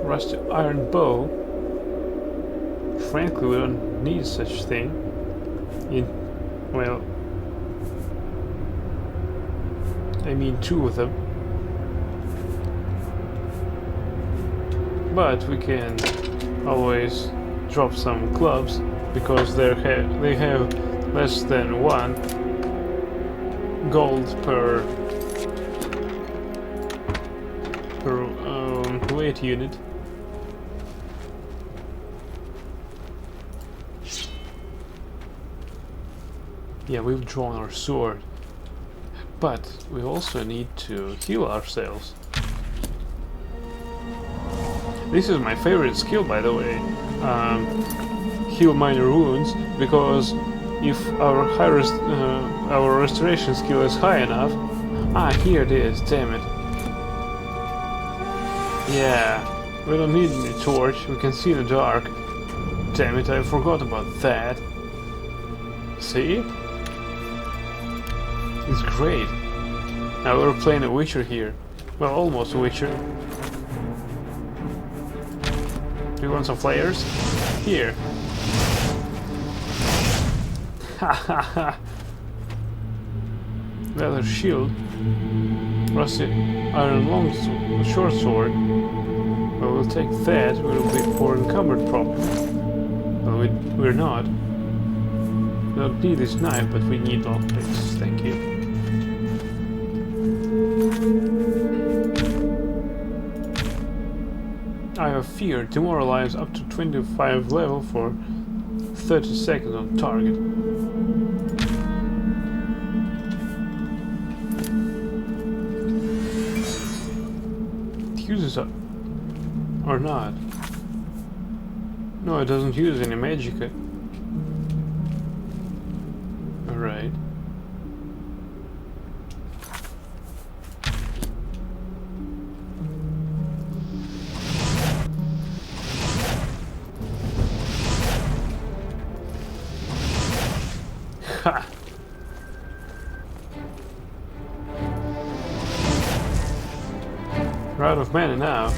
Rusty iron bow. Frankly, we don't need such thing. Well, I mean 2 of them. But we can always drop some clubs because they have less than 1 gold per weight unit. Yeah, we've drawn our sword, but we also need to heal ourselves. This is my favorite skill, by the way. Heal minor wounds, because if our our restoration skill is high enough. Ah, here it is. Damn it. Yeah, we don't need any torch. We can see in the dark. Damn it! I forgot about that. See? It's great. Now we're playing a Witcher here. Well, almost a Witcher. Do you want some flares? Here. Hahaha. Leather shield. Rusty iron short sword. Well, we'll take that. We'll be more encumbered probably. Well, we're not. We don't need this knife, but we need lockpicks. Thank you. Eye of Fear. Demoralize up to 25 level for 30 seconds on target. It uses or not? No, it doesn't use any magicka. Alright. Ha! We're out of mana now.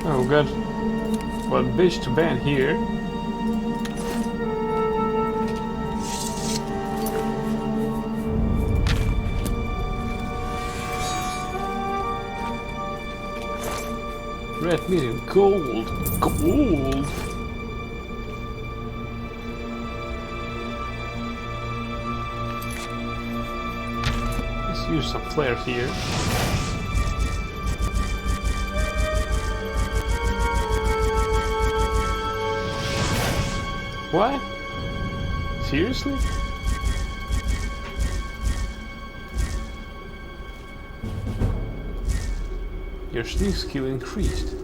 Oh god, what bitch to ban here. Red medium, gold, gold. Let's use some flares here. What? Seriously? Your sneak skill increased.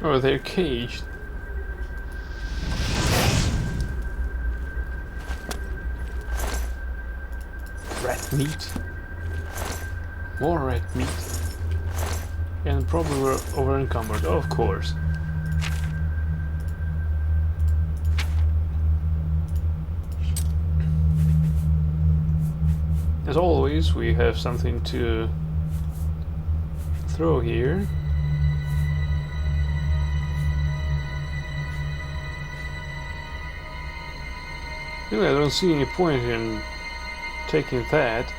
Oh, they're caged. Rat meat. More rat meat. And probably we're over encumbered, of course. As always, we have something to throw here. Really, I don't see any point in taking that.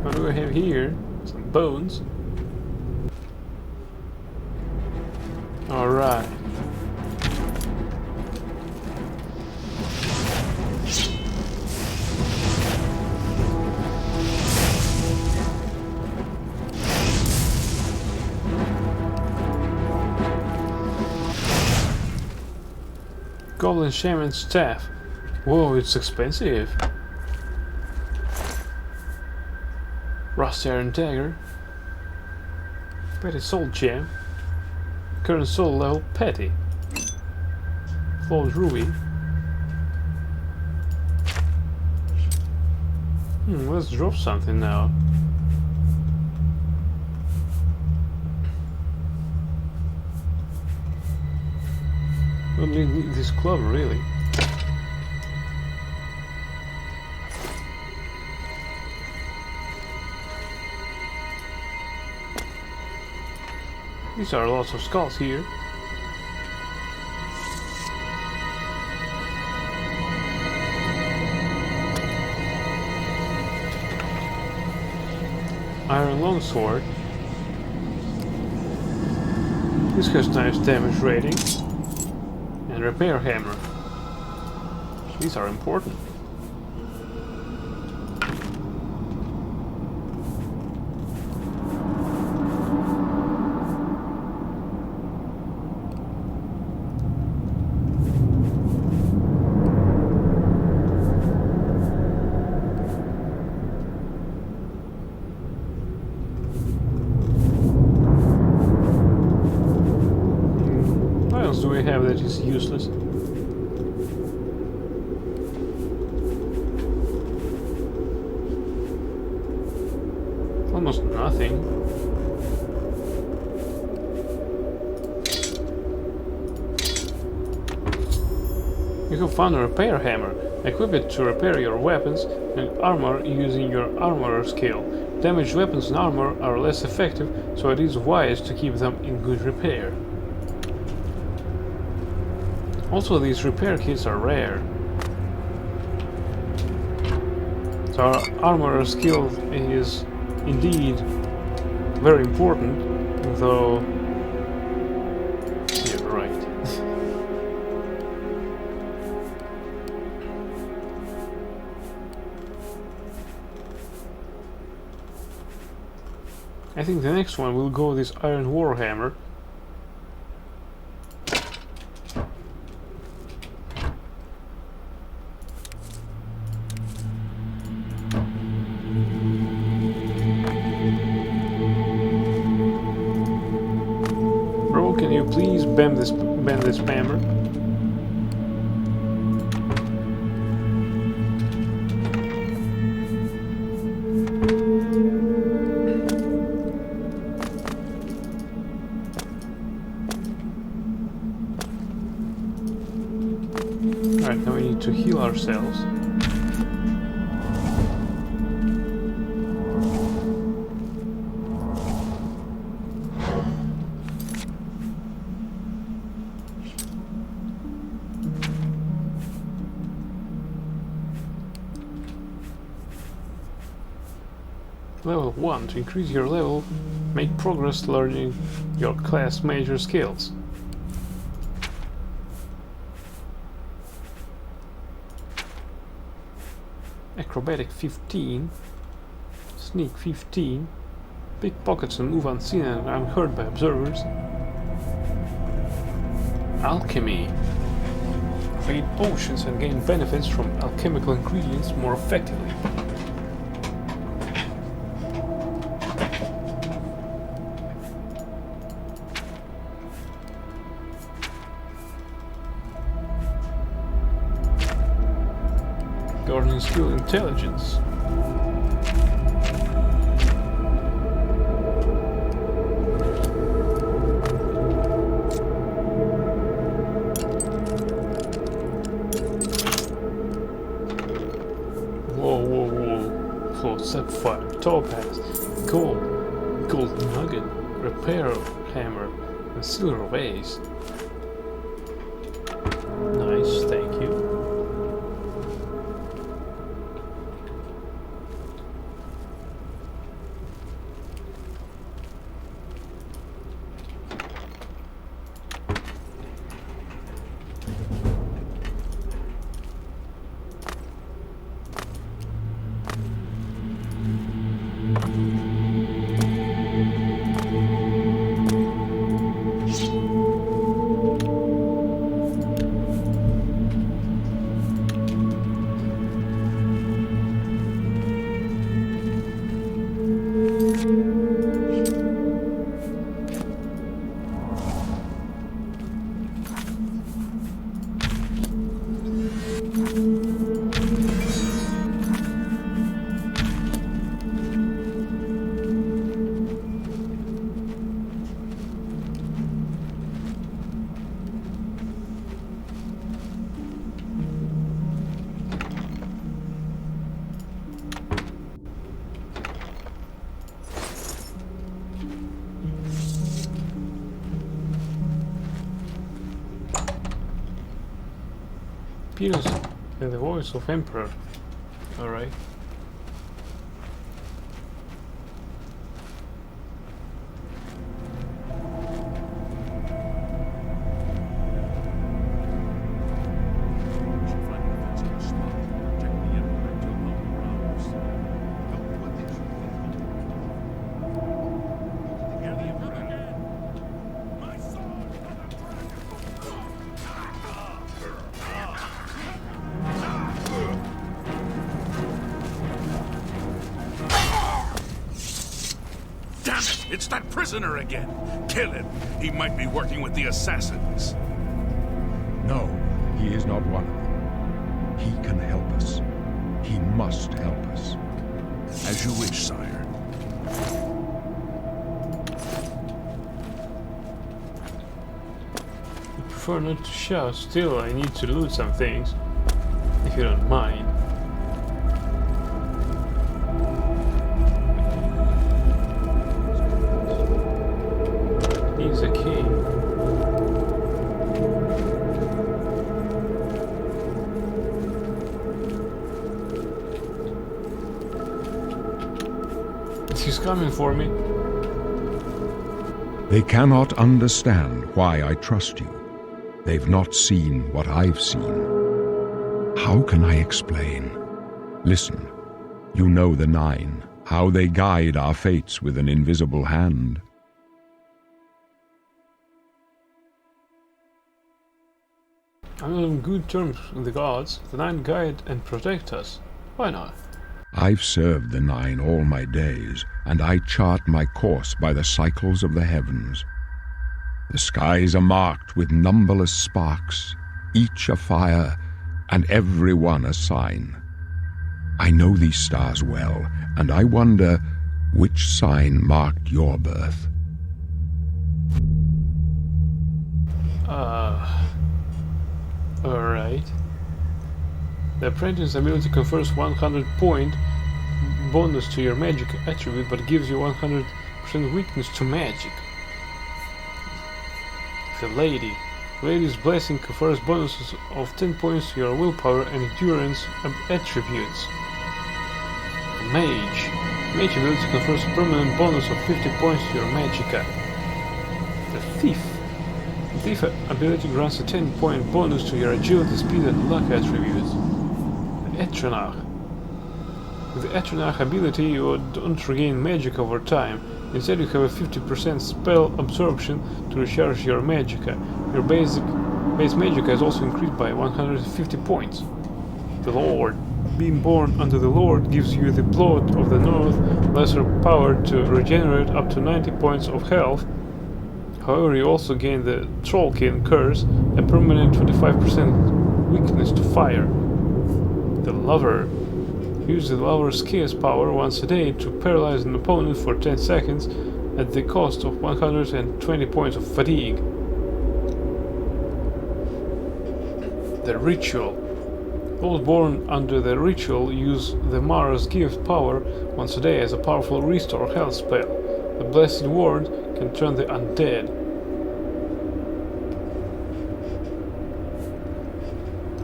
What do we have here? Some bones. Alright. Golden Shaman staff. Whoa, it's expensive. Rusty iron dagger. Petty soul gem. Current soul level petty. Flawed ruby. Let's drop something now. Don't need this club really. These are lots of skulls here. Iron longsword. This has nice damage rating. And repair hammer. These are important. What else do we have that is useless? Almost nothing. You can find a repair hammer. Equip it to repair your weapons and armor using your armorer skill. Damaged weapons and armor are less effective, so it is wise to keep them in good repair. Also, these repair kits are rare. So our armorer skill is indeed very important, though you're right. I think the next one will go this iron warhammer. Can you please bend this hammer? ourselves. Level 1. To increase your level, make progress learning your class major skills. Acrobatic 15, Sneak 15, Pickpockets and move unseen and unheard by observers. Alchemy. Create potions and gain benefits from alchemical ingredients more effectively. Gardening skill intelligence. Whoa. Float sapphire, topaz, gold, gold nugget, repair hammer, and silver vase. Nice, thank you. Appears in the voice of Emperor. Alright. It's that prisoner again! Kill him! He might be working with the assassins! No, he is not one of them. He can help us. He must help us. As you wish, sire. I prefer not to shout, still I need to loot some things. If you don't mind. He's a king. He's coming for me. They cannot understand why I trust you. They've not seen what I've seen. How can I explain? Listen, you know the Nine, how they guide our fates with an invisible hand. I'm on good terms with the gods. The Nine guide and protect us. Why not? I've served the Nine all my days, and I chart my course by the cycles of the heavens. The skies are marked with numberless sparks, each a fire, and every one a sign. I know these stars well, and I wonder which sign marked your birth. Alright. The Apprentice Ability confers 100-point bonus to your magic attribute, but gives you 100% weakness to magic. The Lady. Lady's Blessing confers bonuses of 10 points to your willpower and endurance attributes. The Mage. Mage ability confers a permanent bonus of 50 points to your magicka. The Thief. The Thief ability grants a 10-point bonus to your agility, speed and luck attributes. The Atronach. With the Atronach ability, you don't regain magic over time. Instead, you have a 50% spell absorption to recharge your magicka. Your base magicka is also increased by 150 points. The Lord. Being born under the Lord gives you the Blood of the North lesser power to regenerate up to 90 points of health. However, you also gain the Trollkin curse, a permanent 25% weakness to fire. The Lover. Use the Lover's Kiss power once a day to paralyze an opponent for 10 seconds at the cost of 120 points of fatigue. The Ritual. Those born under the Ritual use the Mara's Gift power once a day as a powerful restore health spell. The Blessed Ward can turn the undead.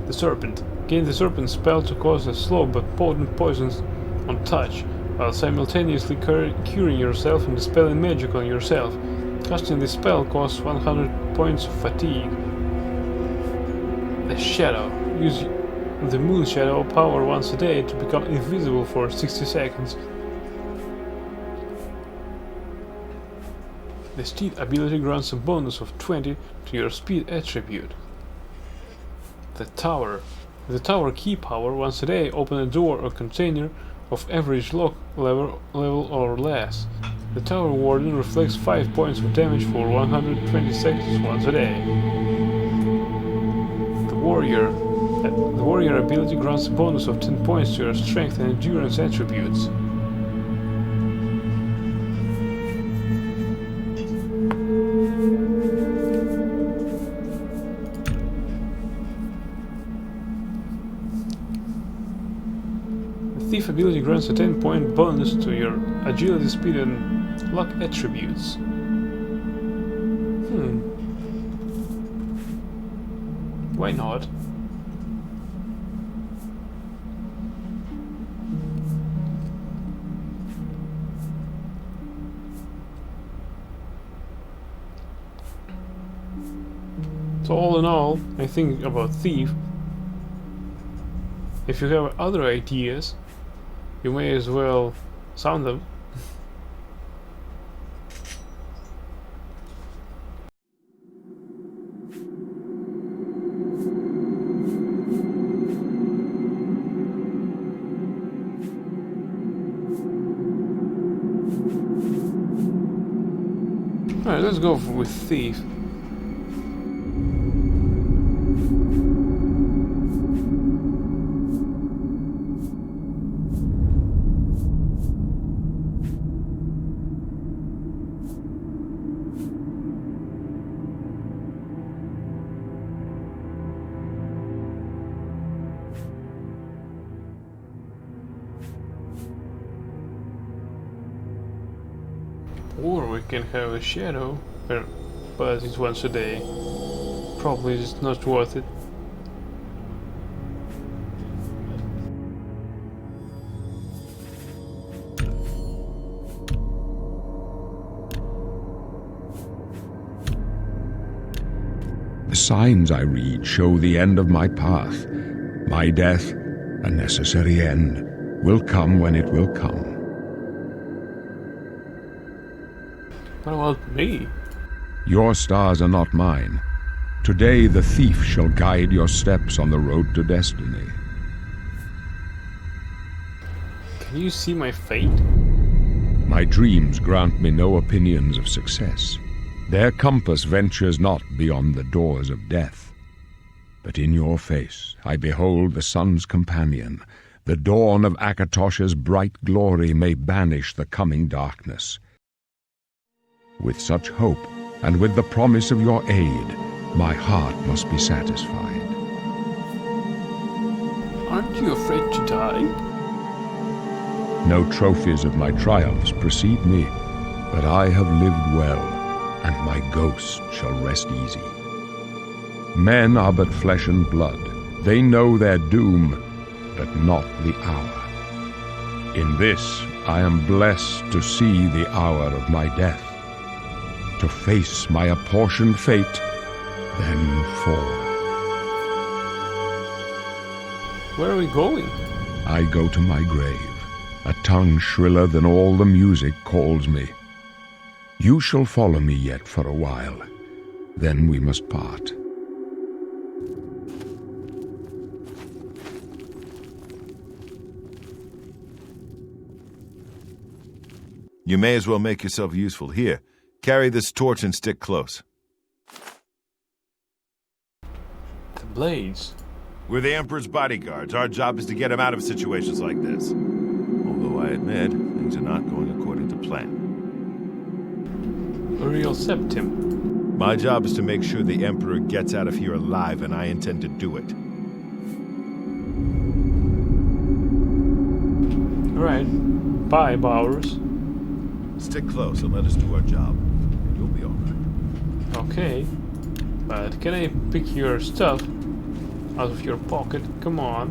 The Serpent. Gain the Serpent spell to cause a slow but potent poison on touch, while simultaneously curing yourself and dispelling magic on yourself. Casting this spell costs 100 points of fatigue. The Shadow. Use the Moon Shadow power once a day to become invisible for 60 seconds. The Steed ability grants a bonus of 20 to your speed attribute. The Tower. The Tower key power once a day open a door or container of average lock level or less. The Tower Warden reflects 5 points of damage for 120 seconds once a day. The Warrior. The Warrior ability grants a bonus of 10 points to your strength and endurance attributes. The Thief ability grants a 10-point bonus to your agility, speed and luck attributes. Why not? So all in all, I think about Thief. If you have other ideas, you may as well sound them. Alright, let's go with Thief. Or we can have a shadow, but it's once a day. Probably it's not worth it. The signs I read show the end of my path. My death, a necessary end, will come when it will come. What about me? Your stars are not mine. Today the thief shall guide your steps on the road to destiny. Can you see my fate? My dreams grant me no opinions of success. Their compass ventures not beyond the doors of death. But in your face I behold the sun's companion. The dawn of Akatosh's bright glory may banish the coming darkness. With such hope, and with the promise of your aid, my heart must be satisfied. Aren't you afraid to die? No trophies of my triumphs precede me, but I have lived well, and my ghost shall rest easy. Men are but flesh and blood. They know their doom, but not the hour. In this I am blessed to see the hour of my death, to face my apportioned fate, then fall. Where are we going? I go to my grave. A tongue shriller than all the music calls me. You shall follow me yet for a while, then we must part. You may as well make yourself useful. Here, carry this torch and stick close. The blades. We're the Emperor's bodyguards. Our job is to get him out of situations like this. Although I admit, things are not going according to plan. A real septim. My job is to make sure the Emperor gets out of here alive, and I intend to do it. Right. Bye, Bowers. Stick close and let us do our job, and you'll be all right. Okay. But can I pick your stuff out of your pocket? Come on.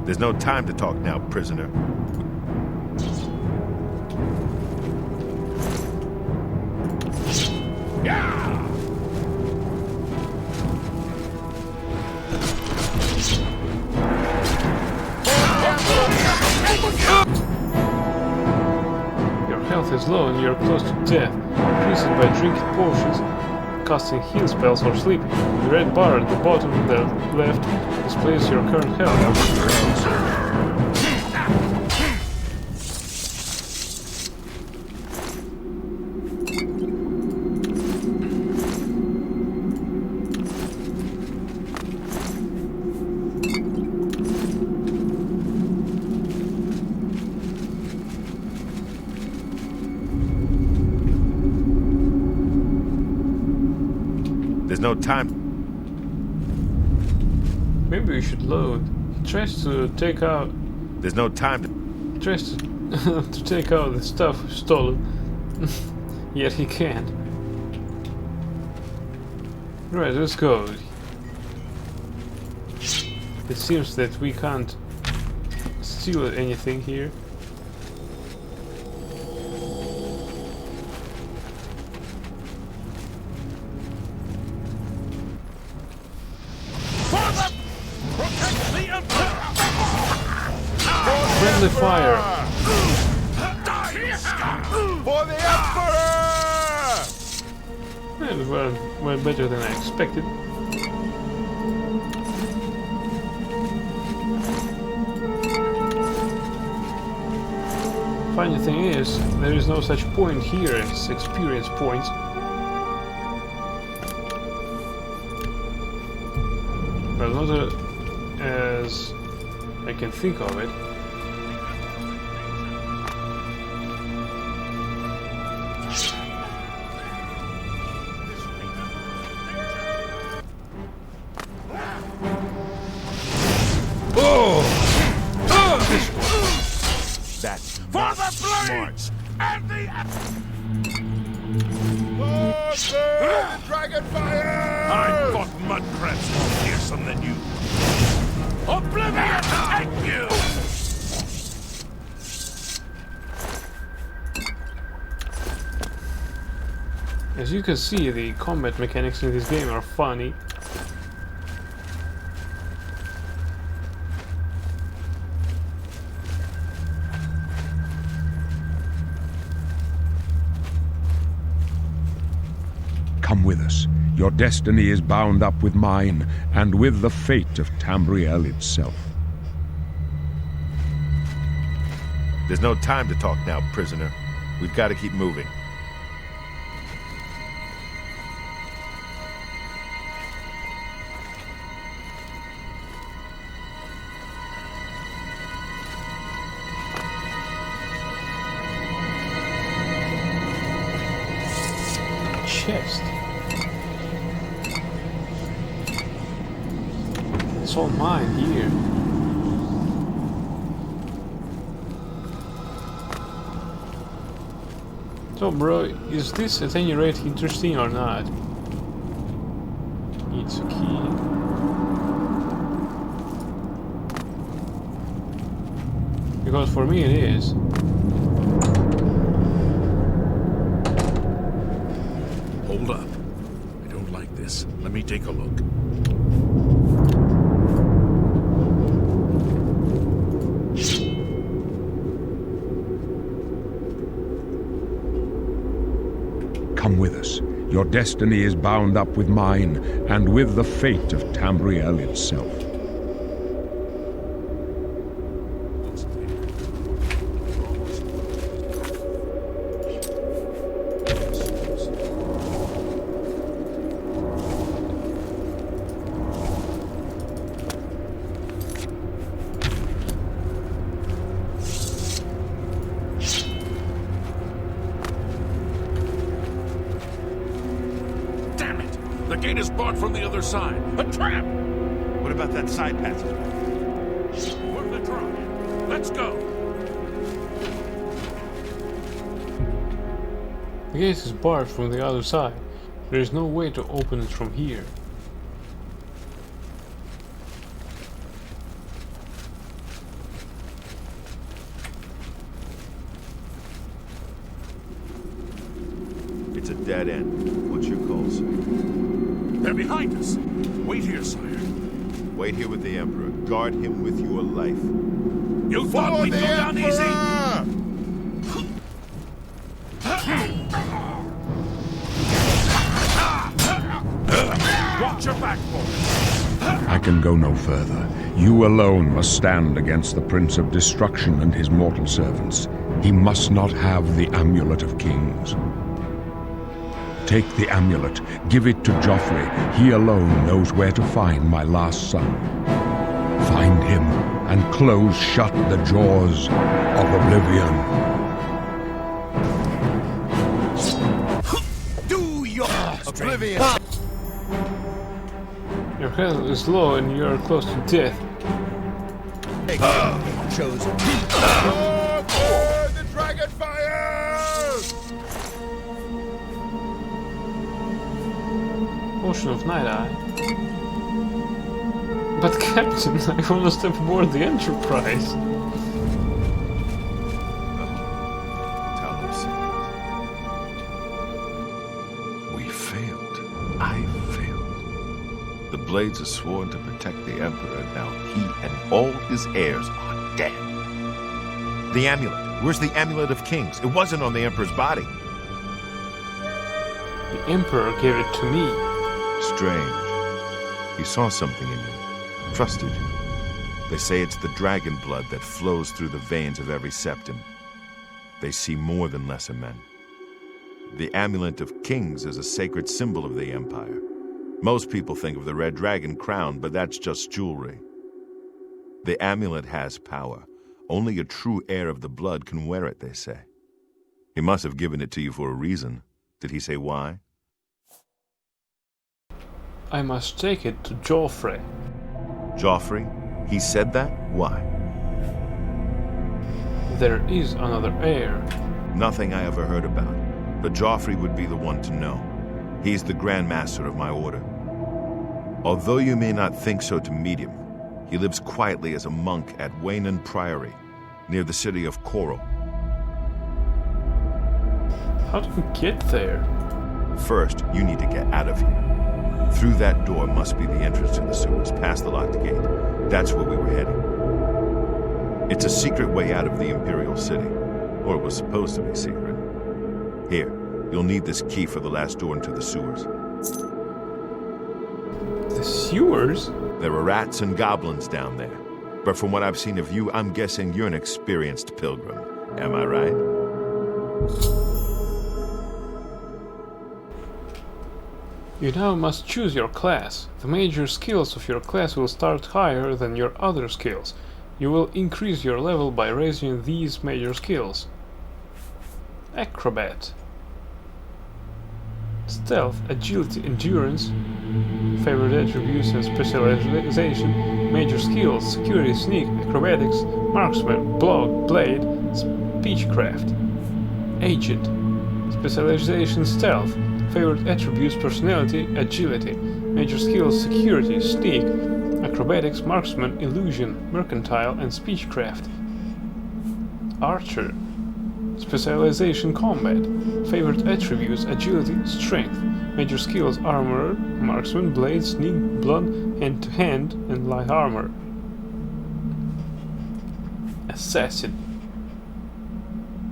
There's no time to talk now, prisoner. Your health is low and you're close to death. Increase it by drinking potions, casting heal spells, or sleeping. The red bar at the bottom of the left displays your current health. There's no time. Maybe we should load. He tries to take out. There's no time to. He tries to, to take out the stuff stolen. Yet he can't. Right, let's go. It seems that we can't steal anything here. Friendly fire! For the Emperor! Well, better than I expected. Funny thing is, there is no such point here as experience points. Well, not as I can think of it. That's for the blades and the dragon fire! I fought mud crabs more fearsome than you. Oblivion, thank you! As you can see, the combat mechanics in this game are funny. Come with us. Your destiny is bound up with mine, and with the fate of Tamriel itself. There's no time to talk now, prisoner. We've got to keep moving. chest. It's all mine here. So bro, is this at any rate interesting or not? Needs a key. Because for me it is. Hold up. I don't like this. Let me take a look. Come with us. Your destiny is bound up with mine, and with the fate of Tamriel itself. The gate is barred from the other side. A trap! What about that side passage? We're the drive. Let's go. The gate is barred from the other side. There is no way to open it from here. It's a dead end. What's your call, sir? They're behind us. Wait here, sire. Wait here with the Emperor. Guard him with your life. You thought we'd go down easy? Watch your back, boy. I can go no further. You alone must stand against the Prince of Destruction and his mortal servants. He must not have the Amulet of Kings. Take the amulet, give it to Joffrey. He alone knows where to find my last son. Find him and close shut the jaws of oblivion. Do your oblivion. Your health is low and you are close to death. Chosen. The dragon fires! Potion of Night Eye. But Captain, I want to step aboard the Enterprise. Tell him, sir. We failed. I failed. The Blades are sworn to protect the Emperor. Now he and all his heirs are dead. The amulet. Where's the Amulet of Kings? It wasn't on the Emperor's body. The Emperor gave it to me. Strange. He saw something in you. Trusted you. They say it's the dragon blood that flows through the veins of every septum. They see more than lesser men. The Amulet of Kings is a sacred symbol of the Empire. Most people think of the red dragon crown, but that's just jewelry. The amulet has power. Only a true heir of the blood can wear it, they say. He must have given it to you for a reason. Did he say why? I must take it to Joffrey. Joffrey? He said that? Why? There is another heir. Nothing I ever heard about. But Joffrey would be the one to know. He's the Grand Master of my order. Although you may not think so to meet him, he lives quietly as a monk at Waynon Priory, near the city of Coral. How do we get there? First, you need to get out of here. Through that door must be the entrance to the sewers, past the locked gate. That's where we were heading. It's a secret way out of the Imperial City. Or it was supposed to be secret. Here, you'll need this key for the last door into the sewers. The sewers? There are rats and goblins down there. But from what I've seen of you, I'm guessing you're an experienced pilgrim. Am I right? You now must choose your class. The major skills of your class will start higher than your other skills. You will increase your level by raising these major skills. Acrobat. Stealth, agility, endurance, favorite attributes and specialization, major skills, security, sneak, acrobatics, marksman, block, blade, speechcraft. Agent, specialization, stealth, favorite attributes, personality, agility, major skills, security, sneak, acrobatics, marksman, illusion, mercantile, and speechcraft. Archer, specialization, combat, favorite attributes, agility, strength, major skills, armor, marksman, blade, sneak, blunt, hand-to-hand, and light armor. Assassin,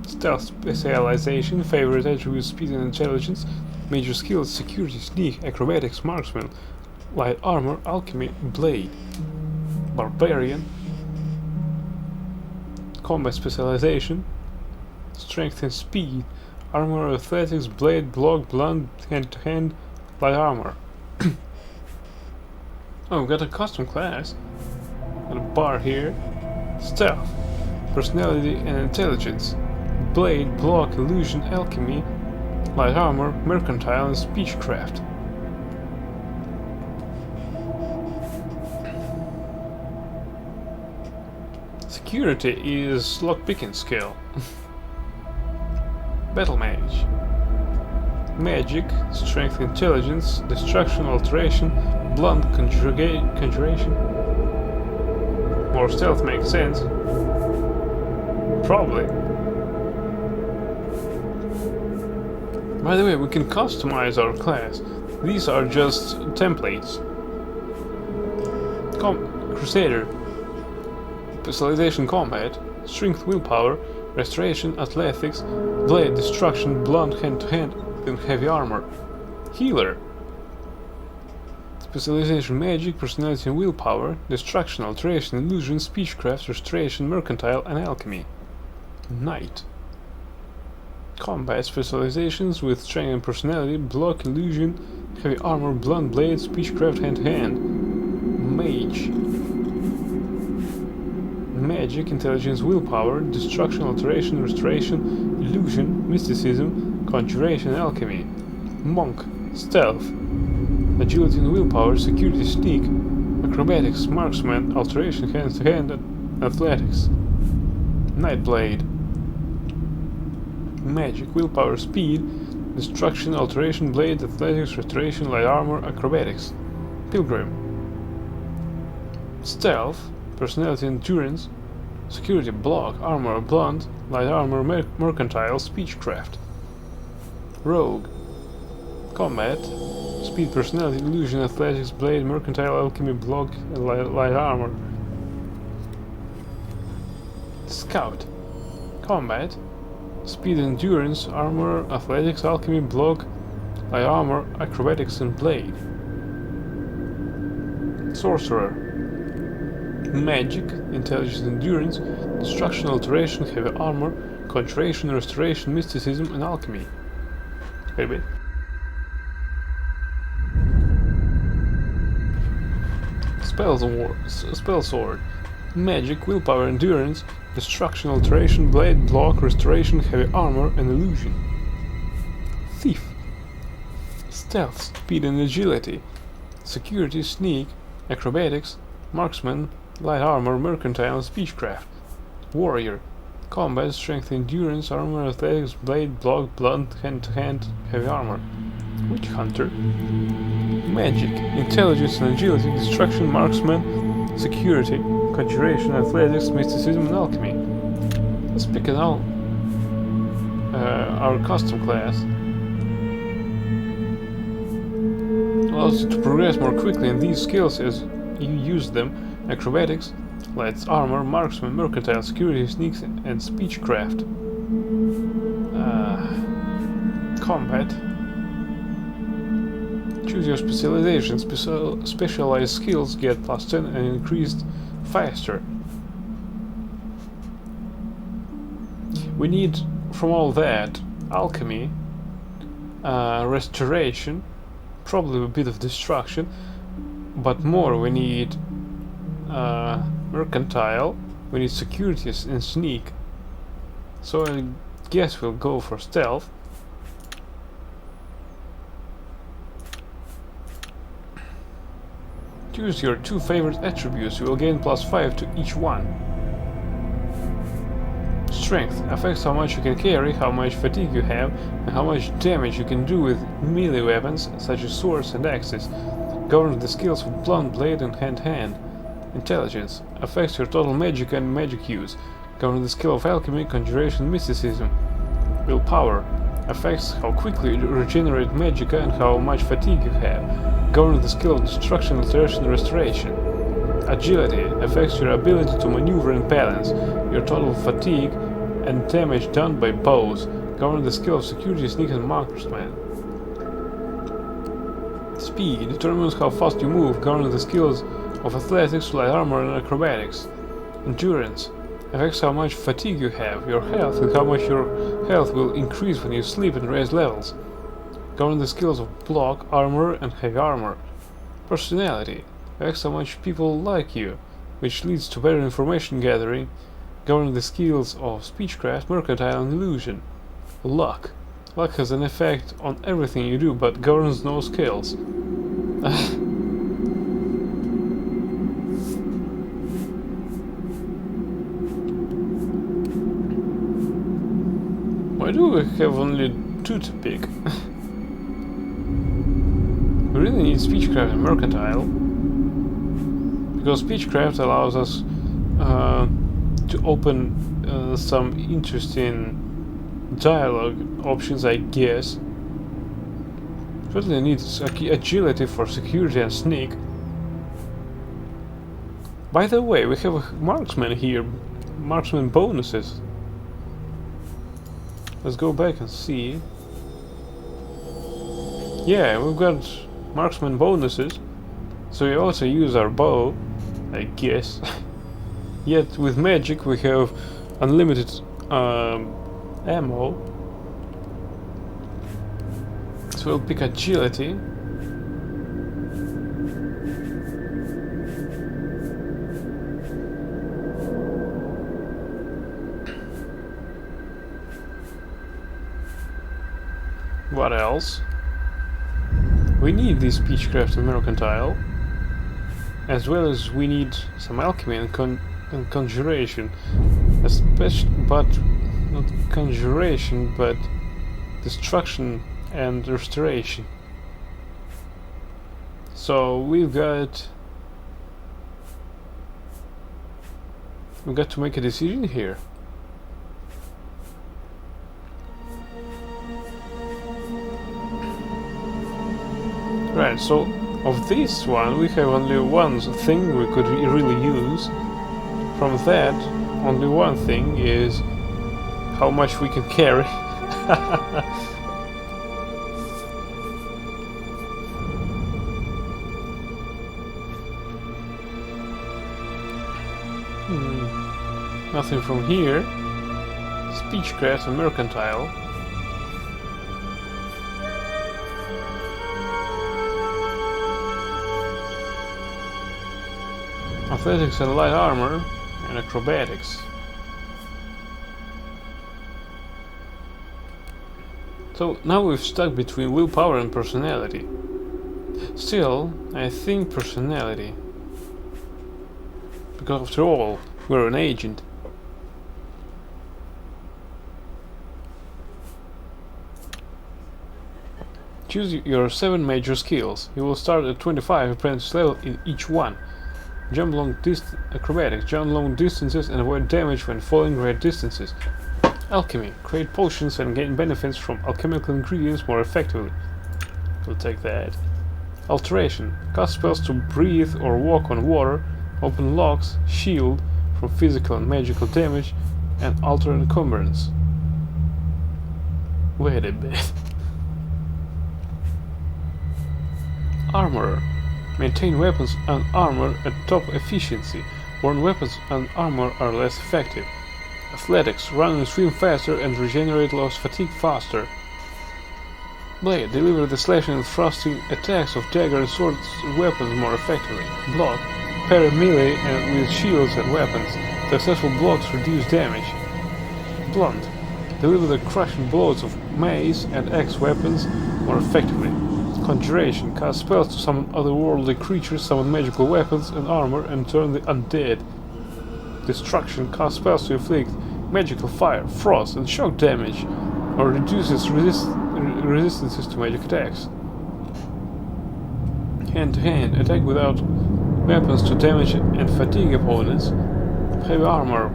stealth specialization, favorite attributes, speed and intelligence, major skills, security, sneak, acrobatics, marksman, light armor, alchemy, blade. Barbarian, combat specialization, strength and speed, armor, athletics, blade, block, blunt, hand-to-hand, light armor. Oh, we've got a custom class. Got a bar here. Stealth, personality and intelligence, blade, block, illusion, alchemy, light armor, mercantile, and speechcraft. Security is lockpicking skill. Battle Mage. Magic, strength, intelligence, destruction, alteration, blunt, conjuration. More stealth makes sense. Probably. By the way, we can customize our class. These are just templates. Crusader. Specialization, combat, strength, willpower, restoration, athletics, blade, destruction, blunt, hand-to-hand, and heavy armor. Healer. Specialization, magic, personality and willpower, destruction, alteration, illusion, speechcraft, restoration, mercantile, and alchemy. Knight. Combat specializations with strength and personality, block, illusion, heavy armor, blunt blade, speechcraft, hand-to-hand. Mage. Magic, intelligence, willpower, destruction, alteration, restoration, illusion, mysticism, conjuration, alchemy. Monk. Stealth, agility and willpower, security, sneak, acrobatics, marksman, alteration, hand-to-hand, and athletics. Nightblade. Magic, willpower, speed, destruction, alteration, blade, athletics, restoration, light armor, acrobatics. Pilgrim. Stealth, personality, endurance, security, block, armor, blunt, light armor, mercantile, speechcraft. Rogue. Combat, speed, personality, illusion, athletics, blade, mercantile, alchemy, block, and light armor. Scout. Combat, speed, endurance, armor, athletics, alchemy, block, light armor, acrobatics, and blade. Sorcerer. Magic, intelligence, endurance, destruction, alteration, heavy armor, conjuration, restoration, mysticism, and alchemy. Wait a bit. Spell sword. Magic, willpower, endurance, destruction, alteration, blade, block, restoration, heavy armor, and illusion. Thief. Stealth, speed and agility, security, sneak, acrobatics, marksman, light armor, mercantile, and speechcraft. Warrior. Combat, strength, endurance, armor, athletics, blade, block, blunt, hand-to-hand, heavy armor. Witch hunter. Magic, intelligence and agility, destruction, marksman, security, conjuration, athletics, mysticism, and alchemy. Let's pick it out. Our custom class allows you to progress more quickly in these skills as you use them. Acrobatics, light armor, marksman, mercantile, security, sneaks, and speechcraft. Combat. Choose your specialization. Specialized skills get +10 and increased faster. We need, from all that, alchemy, restoration, probably a bit of destruction, but more we need mercantile, we need security and sneak. So I guess we'll go for stealth. Choose your 2 favorite attributes, you will gain +5 to each one. Strength affects how much you can carry, how much fatigue you have, and how much damage you can do with melee weapons, such as swords and axes. Governs the skills of blunt blade and hand-hand. Intelligence affects your total magic and magic use. Governs the skill of Alchemy, Conjuration, and Mysticism. Willpower affects how quickly you regenerate magicka and how much fatigue you have. Governs the skill of Destruction, Alteration, and Restoration. Agility affects your ability to maneuver and balance, your total fatigue, and damage done by bows. Governs the skill of Security, Sneak, and Marksman. Speed determines how fast you move. Governs the skills of Athletics, Light Armor, and Acrobatics. Endurance affects how much fatigue you have, your health, and how much your health will increase when you sleep and raise levels. Governs the skills of Block, Armor, and Heavy Armor. Personality affects how much people like you, which leads to better information gathering. Governs the skills of Speechcraft, Mercantile, and Illusion. Luck. Luck has an effect on everything you do, but governs no skills. Why do we have only 2 to pick? We really need Speechcraft and Mercantile, because Speechcraft allows us to open some interesting dialogue options, I guess. Certainly needs agility for security and sneak. By the way, we have a marksman here, marksman bonuses. Let's go back and see. Yeah, we've got marksman bonuses, so we also use our bow, I guess. Yet with magic we have unlimited ammo. So we'll pick agility. What else? We need this Speechcraft and Mercantile, as well as we need some Alchemy and Conjuration, especially, but not Conjuration, but Destruction and Restoration. So we've got to make a decision here. Right, so of this one we have only one thing we could really use. From that, only one thing is how much we can carry. Nothing from here. Speechcraft and Mercantile. Athletics and Light Armor, and Acrobatics. So now we've stuck between willpower and personality. Still, I think personality. Because after all, we're an agent. Choose your 7 major skills. You will start at 25 apprentice level in each one. Jump long acrobatics, jump long distances and avoid damage when falling great distances. Alchemy, create potions and gain benefits from alchemical ingredients more effectively. We'll take that. Alteration, cast spells to breathe or walk on water, open locks, shield from physical and magical damage, and alter encumbrance. Wait a bit. Armor. Maintain weapons and armor at top efficiency. Worn weapons and armor are less effective. Athletics. Run and swim faster and regenerate lost fatigue faster. Blade. Deliver the slashing and thrusting attacks of dagger and sword weapons more effectively. Block. Parry melee and with shields and weapons. Successful blocks reduce damage. Blunt. Deliver the crushing blows of mace and axe weapons more effectively. Conjuration. Cast spells to summon otherworldly creatures, summon magical weapons and armor, and turn the undead. Destruction. Cast spells to inflict magical fire, frost, and shock damage, or reduces resistances to magic attacks. Hand-to-hand. Attack without weapons to damage and fatigue opponents. Heavy armor.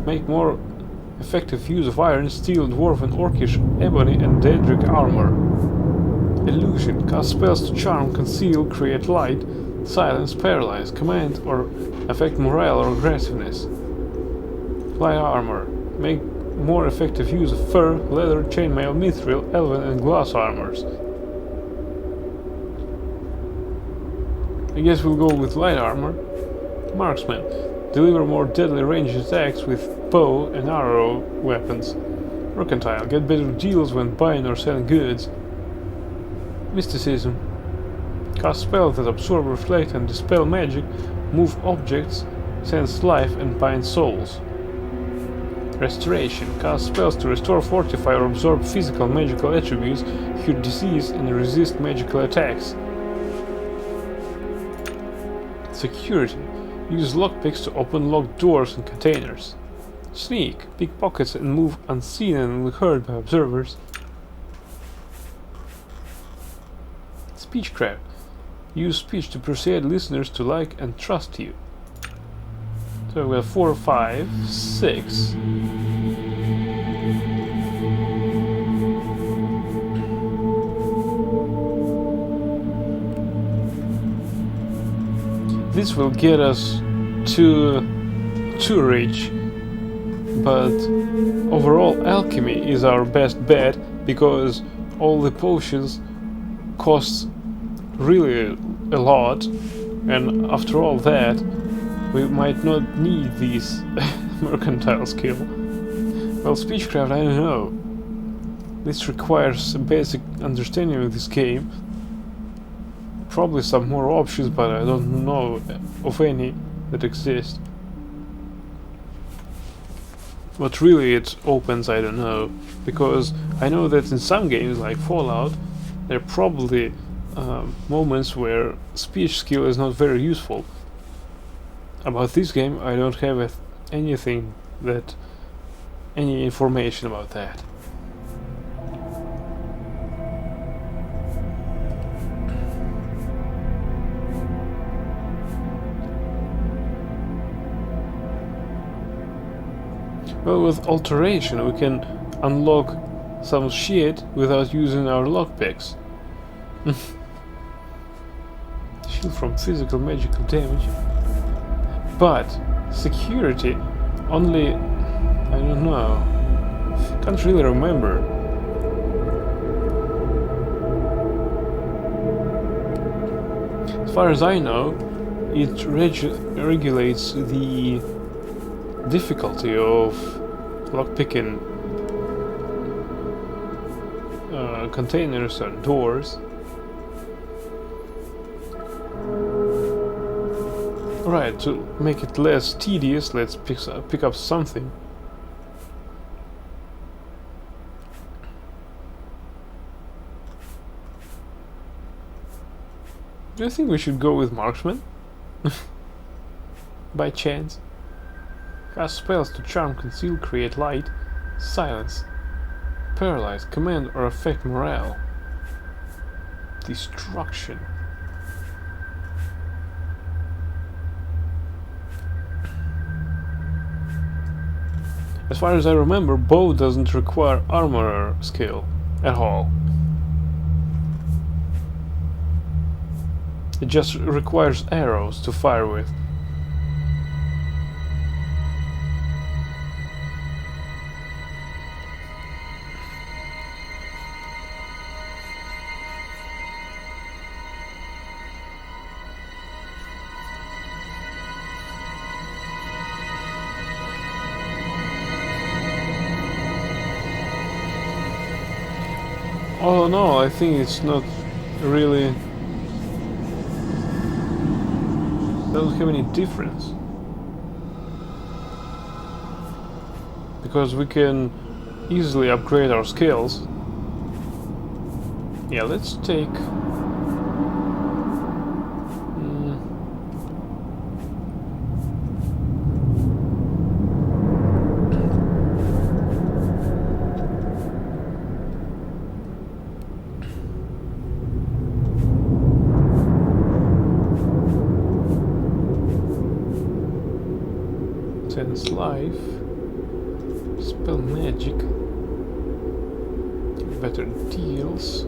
Make more effective use of iron, steel, dwarven, orcish, ebony, and daedric armor. Illusion. Cast spells to charm, conceal, create light, silence, paralyze, command, or affect morale or aggressiveness. Light armor. Make more effective use of fur, leather, chainmail, mithril, elven, and glass armors. I guess we'll go with light armor. Marksman. Deliver more deadly ranged attacks with bow and arrow weapons. Mercantile. Get better deals when buying or selling goods. Mysticism. Cast spells that absorb, reflect, and dispel magic, move objects, sense life, and bind souls. Restoration. Cast spells to restore, fortify, or absorb physical magical attributes, cure disease, and resist magical attacks. Security. Use lockpicks to open locked doors and containers. Sneak. Pick pockets and move unseen and unheard by observers. Speechcraft. Use speech to persuade listeners to like and trust you. So we have 4, 5, 6. This will get us to reach, but overall Alchemy is our best bet because all the potions cost really a lot, and after all that we might not need this mercantile skill. Well, Speechcraft, I don't know. This requires a basic understanding of this game. Probably some more options, but I don't know of any that exist. What really it opens, I don't know. Because I know that in some games like Fallout, there are probably moments where speech skill is not very useful. About this game, I don't have anything that... any information about that. Well, with Alteration we can unlock some shit without using our lockpicks. Shield from physical magical damage. But security only... I don't know. Can't really remember. As far as I know, it regulates the difficulty of lockpicking containers or doors. Right, to make it less tedious, let's pick up something. Do you think we should go with Marksman? By chance? Cast spells to charm, conceal, create light, silence, paralyze, command, or affect morale. Destruction. As far as I remember, bow doesn't require armor skill at all. It just requires arrows to fire with. Oh no, I think it's not really... doesn't have any difference. Because we can easily upgrade our skills. Yeah, let's take... Tense life, spell magic, better deals.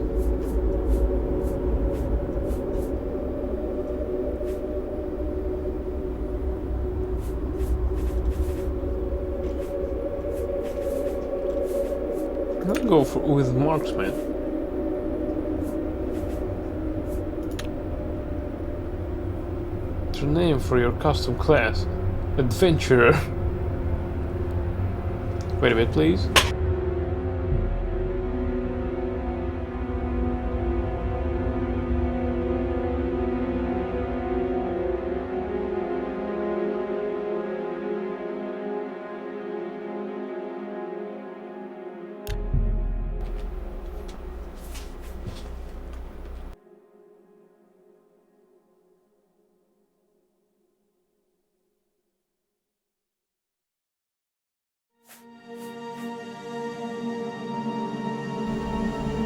I'll go with marksman. What's your name for your custom class? Adventurer. Wait a bit, please.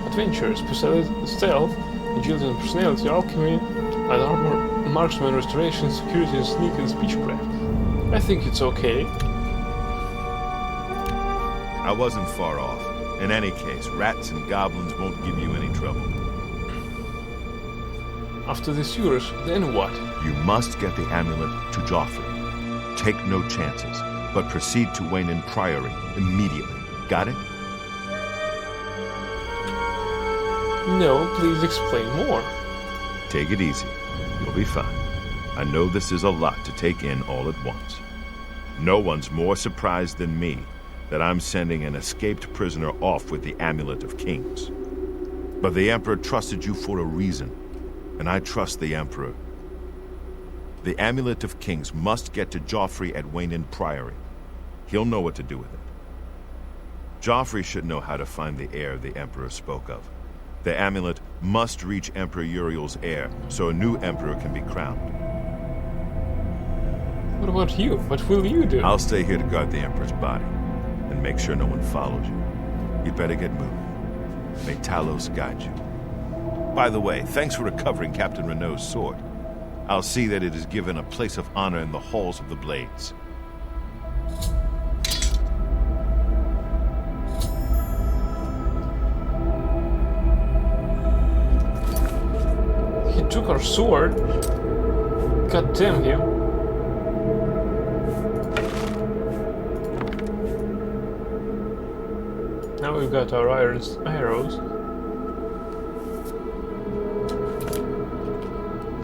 Adventure, speciality, stealth, agility and personality, alchemy, light armor, marksman, restoration, security and sneak and speechcraft. I think it's okay. I wasn't far off. In any case, rats and goblins won't give you any trouble. After the sewers, then what? You must get the amulet to Joffrey. Take no chances, but proceed to Wayne Priory immediately. Got it? No, please explain more. Take it easy. You'll be fine. I know this is a lot to take in all at once. No one's more surprised than me that I'm sending an escaped prisoner off with the Amulet of Kings. But the Emperor trusted you for a reason, and I trust the Emperor. The Amulet of Kings must get to Joffrey at Wayne Priory. He'll know what to do with it. Joffrey should know how to find the heir the Emperor spoke of. The amulet must reach Emperor Uriel's heir, so a new emperor can be crowned. What about you? What will you do? I'll stay here to guard the Emperor's body, and make sure no one follows you. You'd better get moving. May Talos guide you. By the way, thanks for recovering Captain Renault's sword. I'll see that it is given a place of honor in the halls of the Blades. He took our sword. God damn him. Now we've got our iron arrows.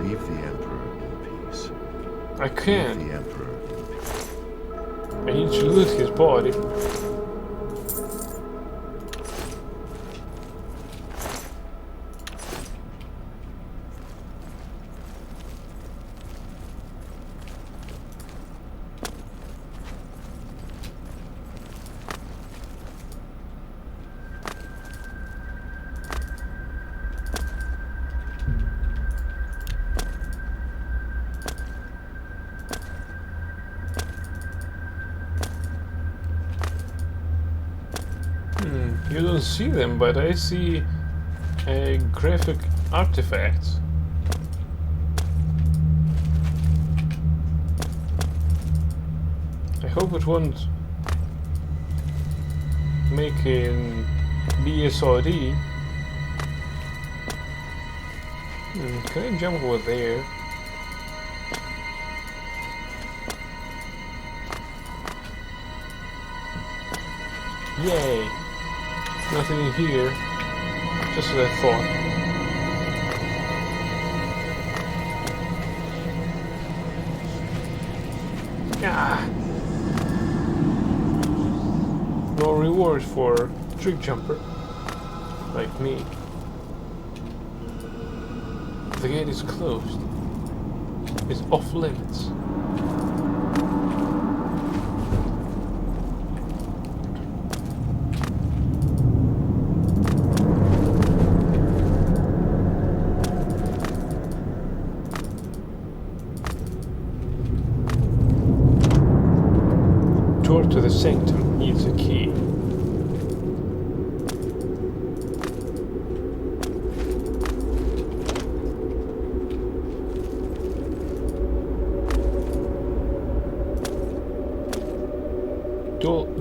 Leave the Emperor in peace. I can't. Leave the Emperor in peace. I need to loot his body. You don't see them, but I see a graphic artifacts. I hope it won't make an BSRD. Can I jump over there? Yay! Nothing in here, just as I thought. Ah! No reward for trick jumper, like me. The gate is closed. It's off limits. sanctum needs a key.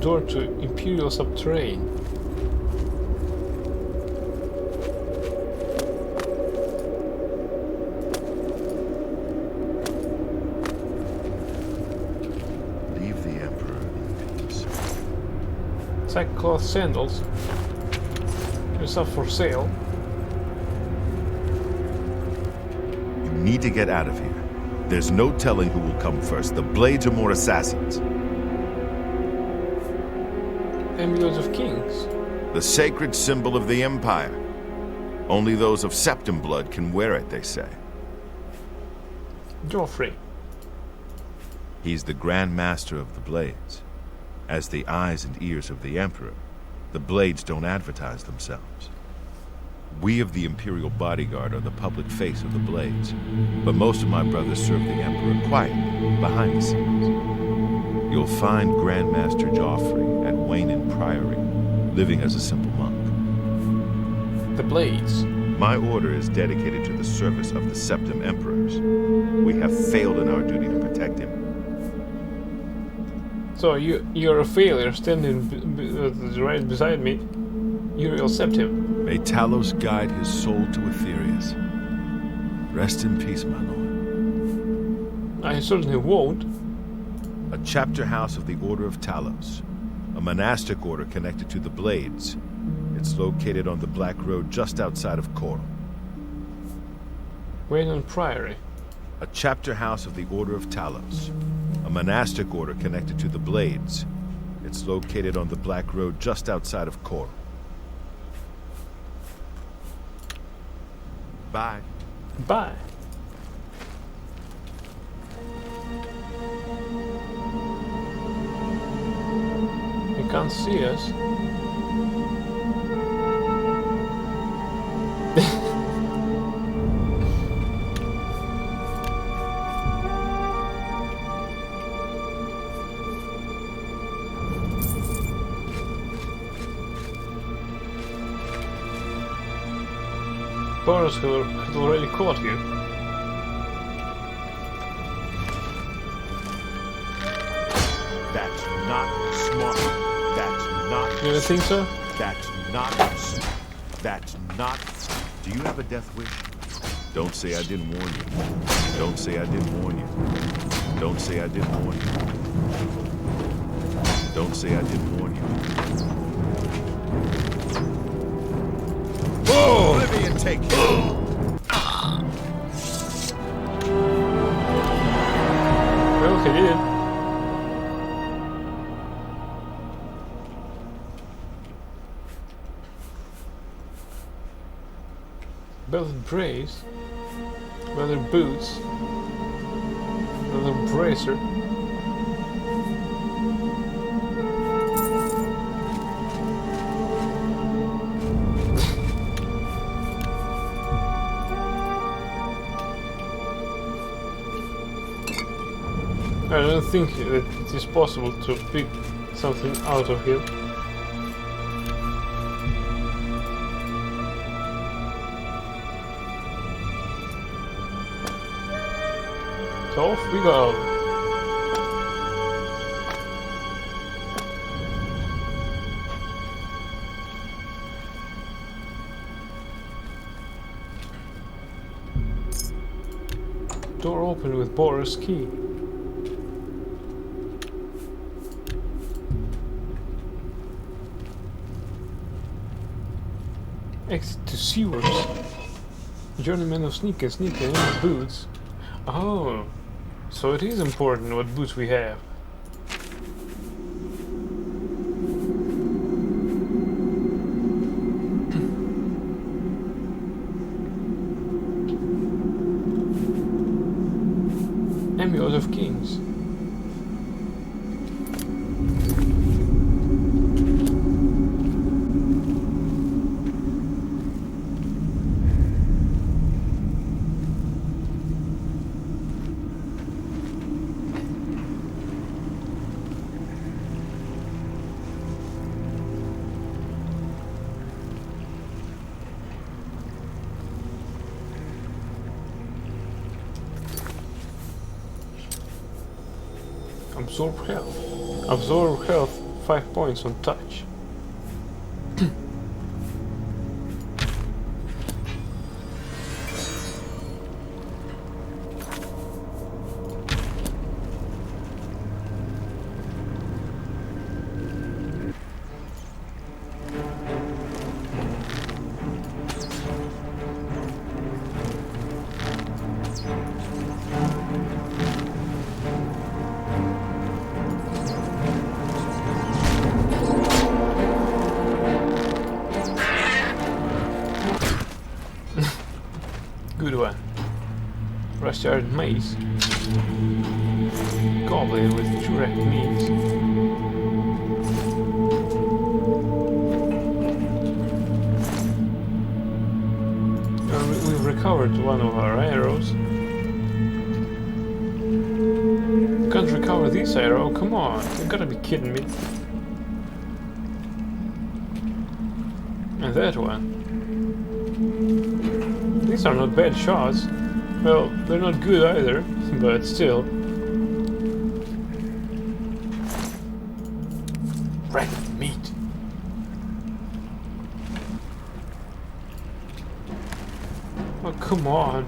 Door to Imperial Subterrane. Leave the Emperor in peace. Sackcloth sandals. There's stuff for sale. You need to get out of here. There's no telling who will come first. The Blades are more assassins. Amulet of Kings. The sacred symbol of the Empire. Only those of Septim blood can wear it, they say. Joffrey. He's the Grand Master of the Blades. As the eyes and ears of the Emperor, the Blades don't advertise themselves. We of the Imperial Bodyguard are the public face of the Blades, but most of my brothers serve the Emperor quietly, behind the scenes. You'll find Grandmaster Joffrey at Wayne Priory, living as a simple monk. The Blades. My order is dedicated to the service of the Septim Emperors. We have failed in our duty to protect him. So you're a failure standing right beside me. Uriel Septim. May Talos guide his soul to Aetherius. Rest in peace, my lord. I certainly won't. A chapter house of the Order of Talos. A monastic order connected to the Blades. It's located on the Black Road just outside of Coral. Wayne Priory. A chapter house of the Order of Talos. A monastic order connected to the Blades. It's located on the Black Road just outside of Coral. Bye. Bye. You can't see us. Boris had already caught you. That's not smart. That's not. You don't think so? That's not. Do you have a death wish? Don't say I didn't warn you. Don't say I didn't warn you. Don't say I didn't warn you. Don't say I didn't warn you. Whoa! Oblivion take you. Well, he did. Belted brace, leather boots, leather bracer. I don't think that it is possible to pick something out of here. So off we go. Door open with Boris key. Exit to sewers. Journeyman of sneaking in the boots. Oh, so it is important what boots we have. Amulet of Kings. Absorb health. Absorb health 5 points on touch. Good one. Rusty-iron mace. Goblin with Turek knees. We've recovered one of our arrows. Can't recover this arrow? Come on, you gotta be kidding me. And that one. These are not bad shots. Well, they're not good either, but still. Red meat. Oh, come on.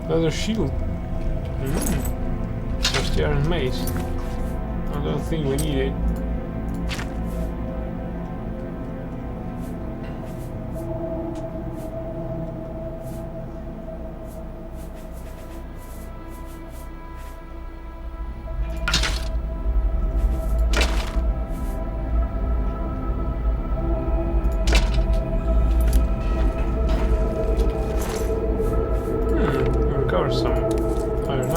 Another shield. Just the iron mace. I don't think we need it. Recover some iron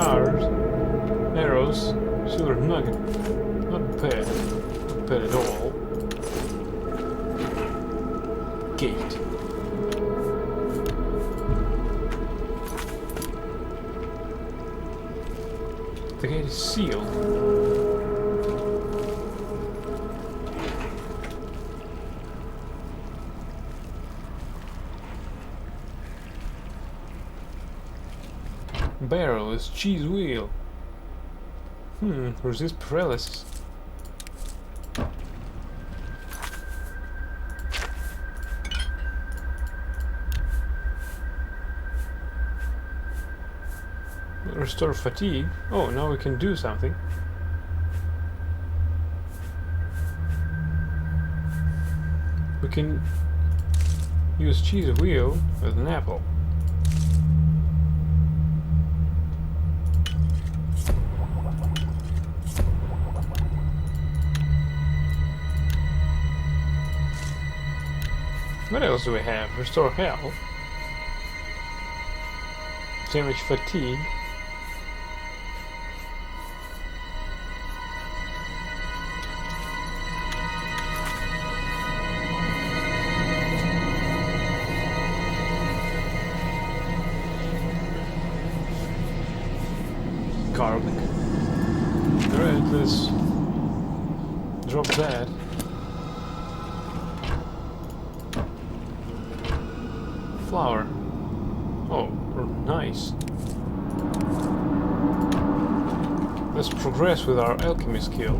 arrows, silver nugget. Not bad. Not bad at all. Gate. The gate is sealed. Barrel is cheese wheel. Resist paralysis. Restore fatigue. Oh, now we can do something. We can use cheese wheel with an apple. What else do we have? Restore health. Damage fatigue. Garlic. Alright, let's drop that. Flower. Oh, nice. Let's progress with our alchemy skill.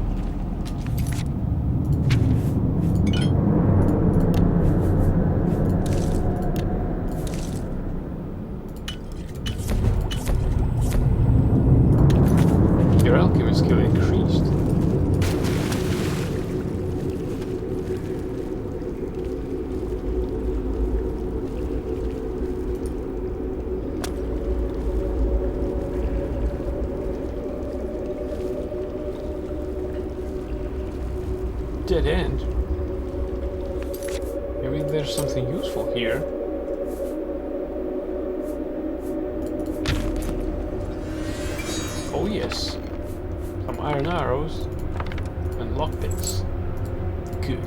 Your alchemy skill increased. Dead end. Maybe there's something useful here. Oh yes. Some iron arrows and lockpicks. Good.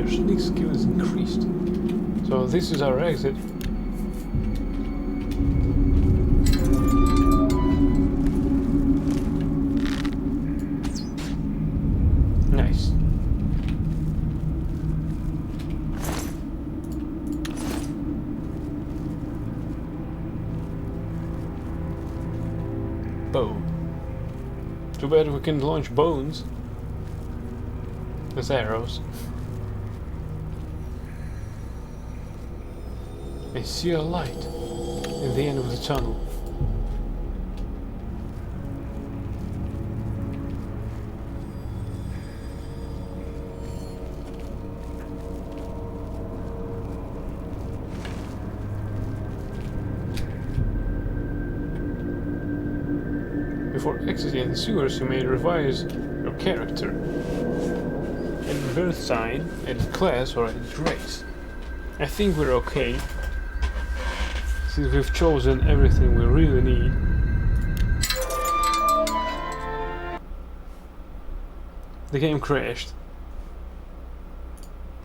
your sneak skill is increased. So this is our exit. Nice. Bow. Too bad we can launch bones as arrows. I see a light at the end of the tunnel. Before exiting the sewers, you may revise your character. Edit birth sign, edit class, or edit race. I think we're okay, since we've chosen everything we really need. The game crashed.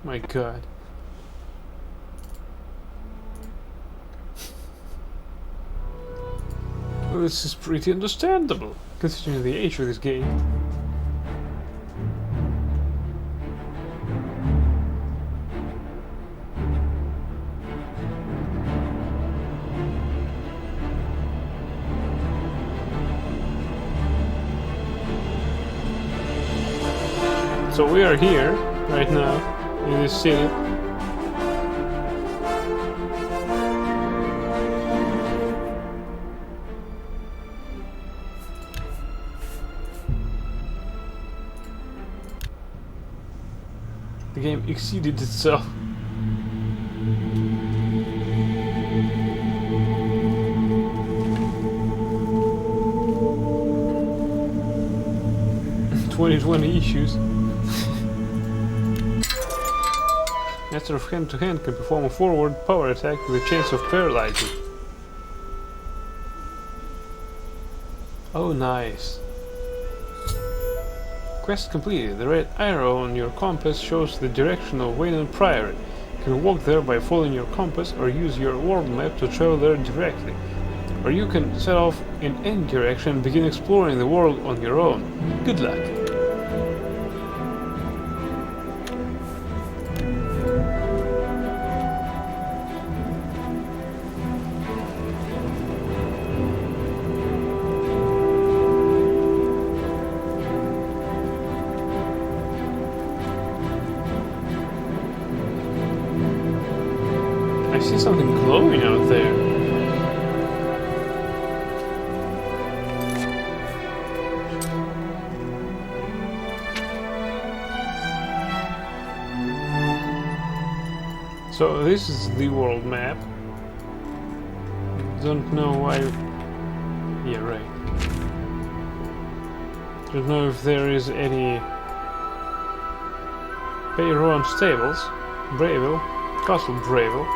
My god. Well, this is pretty understandable, considering the age of this game. So we are here, right now, in this city. The game exceeded itself. "2020 issues." Master of hand-to-hand can perform a forward power attack with a chance of paralyzing. Oh, nice. Quest completed. The red arrow on your compass shows the direction of Wayland Priory. You can walk there by following your compass or use your world map to travel there directly. Or you can set off in any direction and begin exploring the world on your own. Good luck. I see something glowing out there. So this is the world map. Don't know why. Yeah, right. Don't know if there is any Bayron Stables, Brayville, Castle Brayville.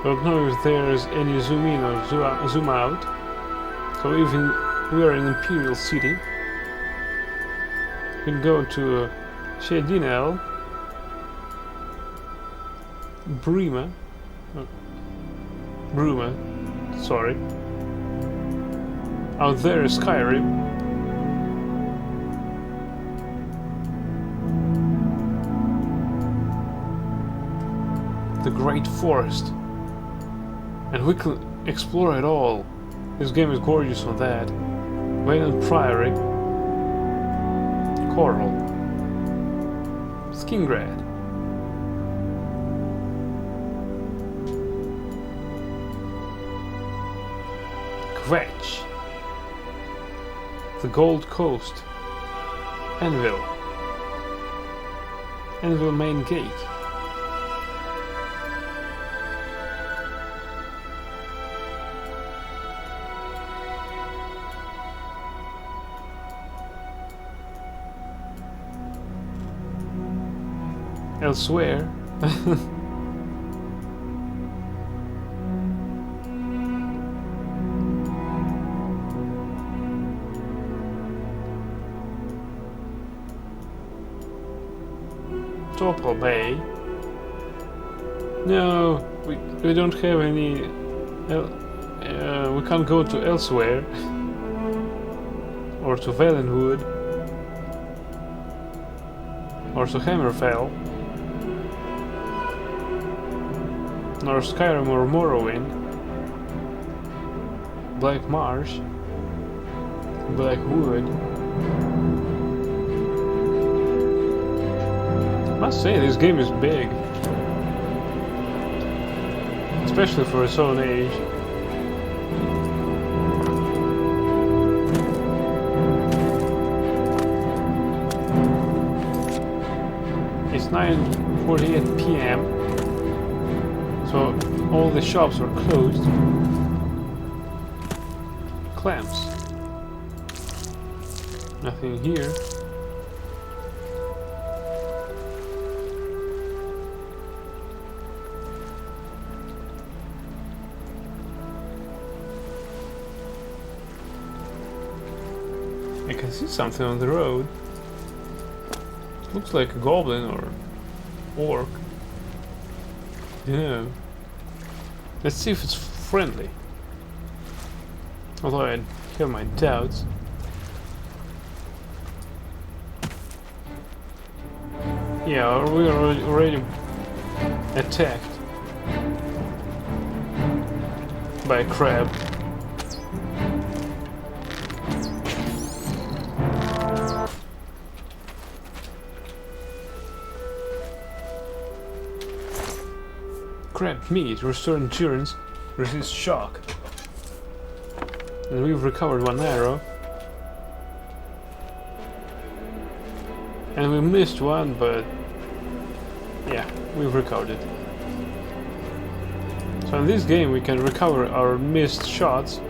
Don't know if there is any zoom in or zoom out. So even we are in Imperial City. We can go to Shedinel, Bruma, sorry. Out there is Skyrim. The Great Forest. And we can explore it all. This game is gorgeous on that. Wayland Priory. Coral. Skingrad. Quetch. The Gold Coast. Anvil. Anvil Main Gate. Elsewhere. Topple Bay. No, we don't have any... we can't go to elsewhere. Or to Valenwood. Or to Hammerfell. Nor Skyrim or Morrowind. Black Marsh. Blackwood. I must say, this game is big. Especially for its own age. It's 9:48 p.m. So all the shops are closed. Clamps. Nothing here. I can see something on the road. Looks like a goblin or orc. Yeah. Let's see if it's friendly. Although I have my doubts. Yeah, we are already attacked by a crab. Crab meat, restore endurance, resist shock. And we've recovered one arrow. And we missed one, but yeah, we've recovered it. So in this game we can recover our missed shots,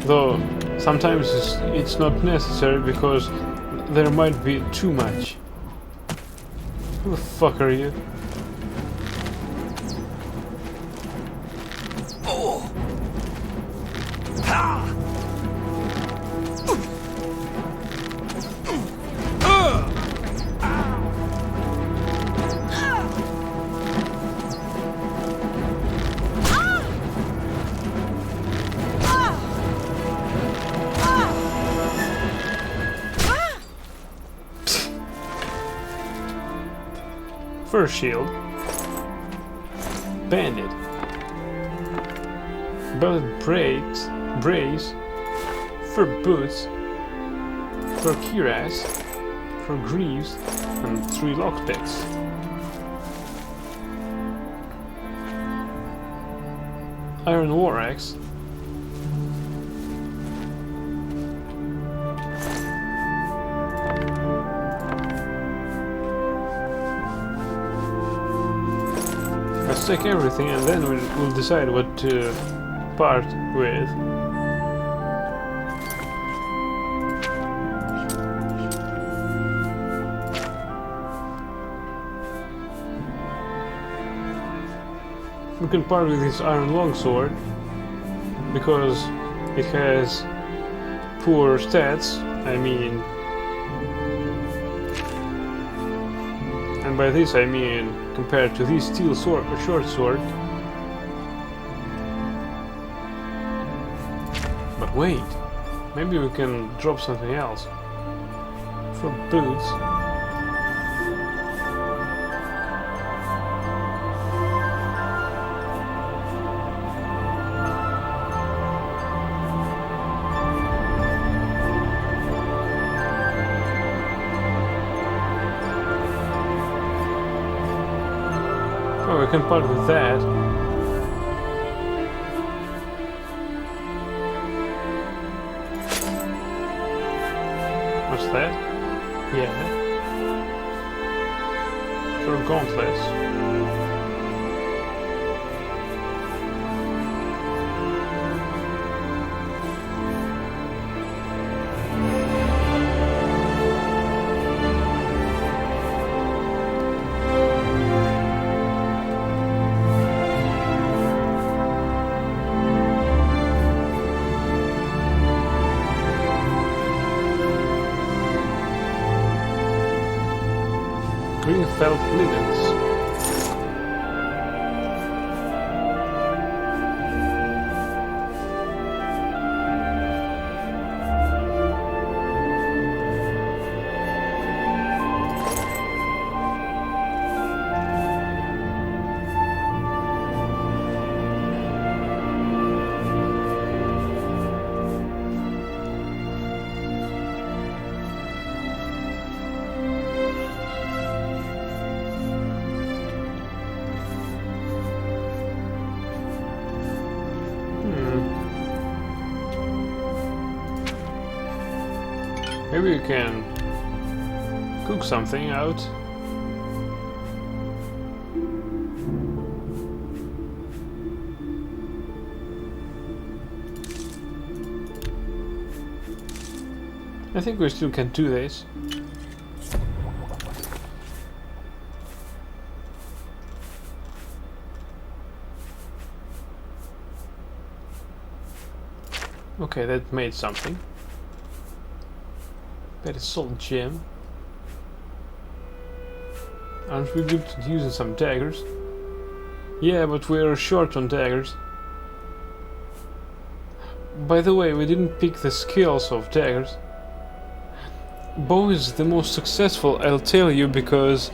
though sometimes it's not necessary because there might be too much. Who the fuck are you? Fur shield, bandit, belted brace, fur boots, fur cuirass, fur greaves, and 3 lockpicks. Iron war axe. Let's take everything and then we'll decide what to part with. We can part with this iron longsword because it has poor stats, I mean, and by this I mean compared to this steel sword or short sword. But wait, maybe we can drop something else. For boots. Oh, we can part with that. What's that? Yeah. For gauntlets. Green felt linens. Maybe you can cook something out. I think we still can do this. Okay, that made something. Very solid gem. Aren't we good at using some daggers? Yeah, but we're short on daggers. By the way, we didn't pick the skills of daggers. Bow is the most successful, I'll tell you, because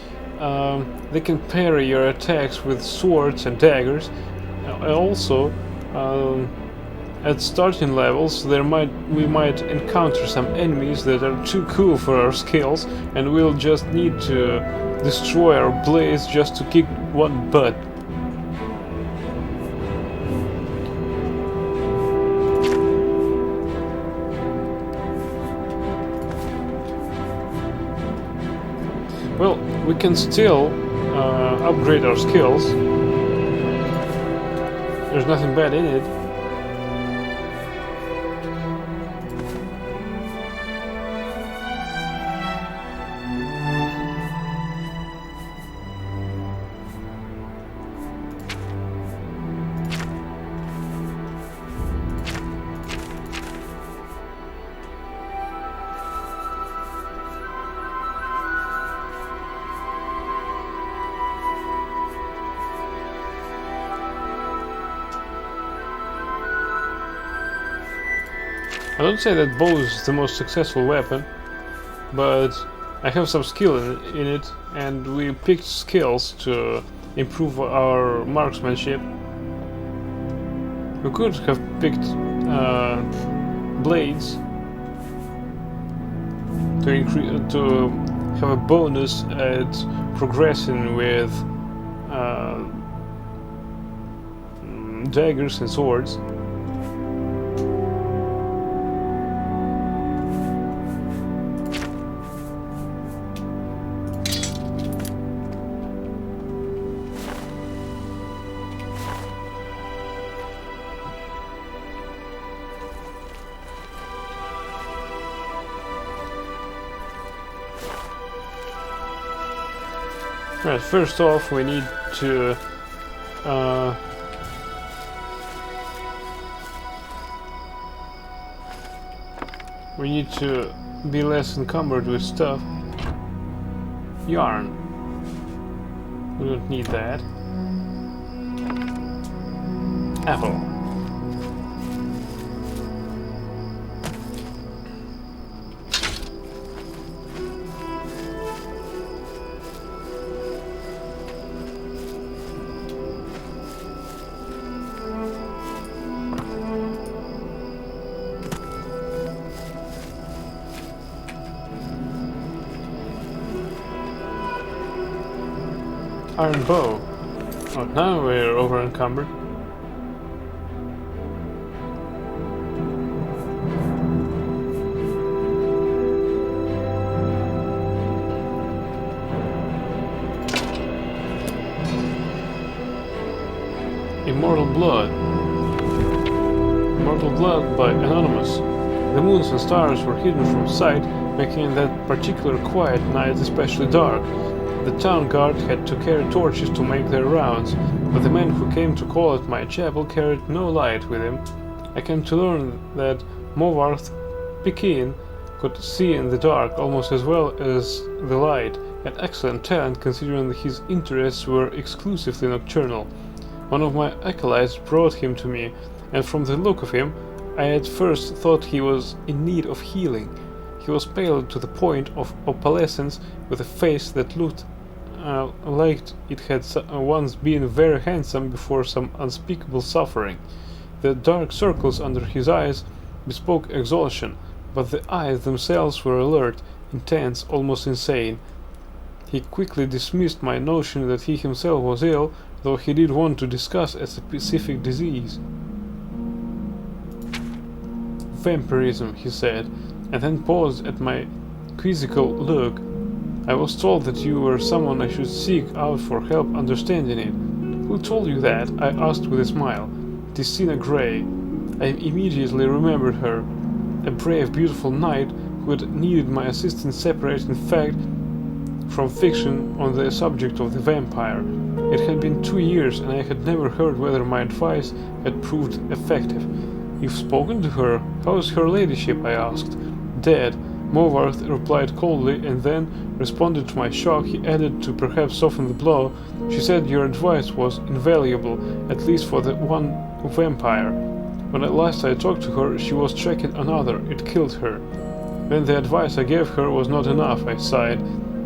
they can parry your attacks with swords and daggers. Also, at starting levels, we might encounter some enemies that are too cool for our skills, and we'll just need to destroy our blades just to kick one butt. Well, we can still upgrade our skills. There's nothing bad in it. I don't say that bow is the most successful weapon, but I have some skill in it, and we picked skills to improve our marksmanship. We could have picked blades to have a bonus at progressing with daggers and swords. Right, first off we need to be less encumbered with stuff. Yarn. We don't need that. Apple. Iron bow. Oh, now we're over encumbered. Immortal blood. Immortal blood by Anonymous. The moons and stars were hidden from sight, making that particular quiet night especially dark. The town guard had to carry torches to make their rounds, but the man who came to call at my chapel carried no light with him. I came to learn that Movarth Pekin could see in the dark almost as well as the light, an excellent talent considering his interests were exclusively nocturnal. One of my acolytes brought him to me, and from the look of him, I at first thought he was in need of healing. He was pale to the point of opalescence, with a face that looked like it had once been very handsome before some unspeakable suffering. The dark circles under his eyes bespoke exhaustion, but the eyes themselves were alert, intense, almost insane. He quickly dismissed my notion that he himself was ill, though he did want to discuss a specific disease. Vampirism, he said. and then paused at my quizzical look. I was told that you were someone I should seek out for help understanding it. Who told you that? I asked with a smile. It is Sina Gray. I immediately remembered her, a brave, beautiful knight who had needed my assistance separating fact from fiction on the subject of the vampire. It had been 2 years, and I had never heard whether my advice had proved effective. You've spoken to her? How is her ladyship? I asked. Dead, Movarth replied coldly, and then responded to my shock. He added to perhaps soften the blow. She said your advice was invaluable, at least for the one vampire. When at last I talked to her, she was tracking another. It killed her. Then the advice I gave her was not enough, I sighed.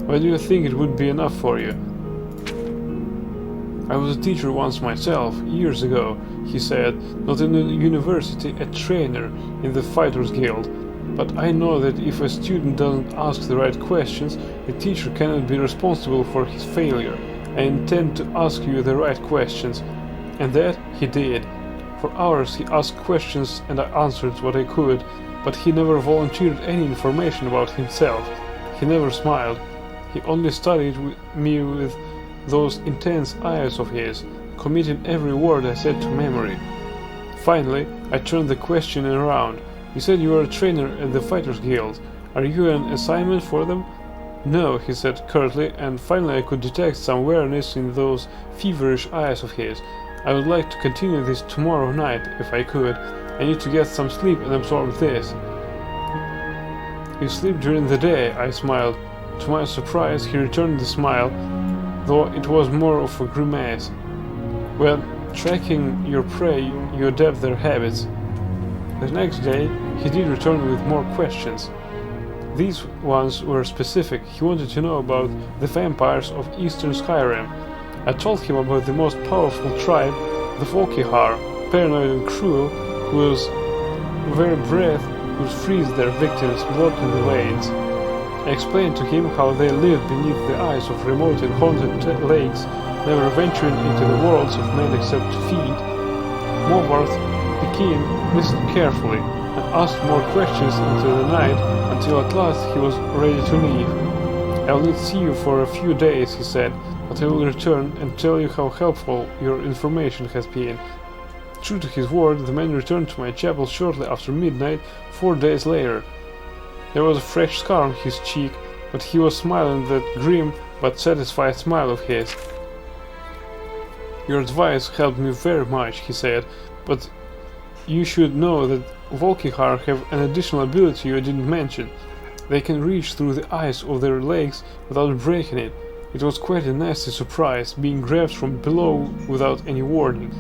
Why do you think it would be enough for you? I was a teacher once myself, years ago, he said, not in a university, a trainer in the Fighters Guild. But I know that if a student doesn't ask the right questions, a teacher cannot be responsible for his failure. I intend to ask you the right questions. And that he did. For hours he asked questions and I answered what I could, but he never volunteered any information about himself. He never smiled. He only studied me with those intense eyes of his, committing every word I said to memory. Finally, I turned the question around. You said you were a trainer at the Fighters Guild. Are you an assignment for them? No, he said curtly, and finally I could detect some weariness in those feverish eyes of his. I would like to continue this tomorrow night, if I could. I need to get some sleep and absorb this. You sleep during the day, I smiled. To my surprise, he returned the smile, though it was more of a grimace. When tracking your prey, you adapt their habits. The next day, he did return with more questions. These ones were specific. He wanted to know about the vampires of Eastern Skyrim. I told him about the most powerful tribe, the Volkihar, paranoid and cruel, whose very breath would freeze their victims, blocking the veins. I explained to him how they lived beneath the ice of remote and haunted lakes, never venturing into the worlds of men except to feed. Movarth, the king, listened carefully and asked more questions into the night until at last he was ready to leave. I'll not see you for a few days, he said, but I will return and tell you how helpful your information has been. True to his word, the man returned to my chapel shortly after midnight, 4 days later. There was a fresh scar on his cheek, but he was smiling that grim but satisfied smile of his. Your advice helped me very much, he said, but you should know that Volkihar have an additional ability you didn't mention. They can reach through the ice of their legs without breaking it. It was quite a nasty surprise, being grabbed from below without any warning.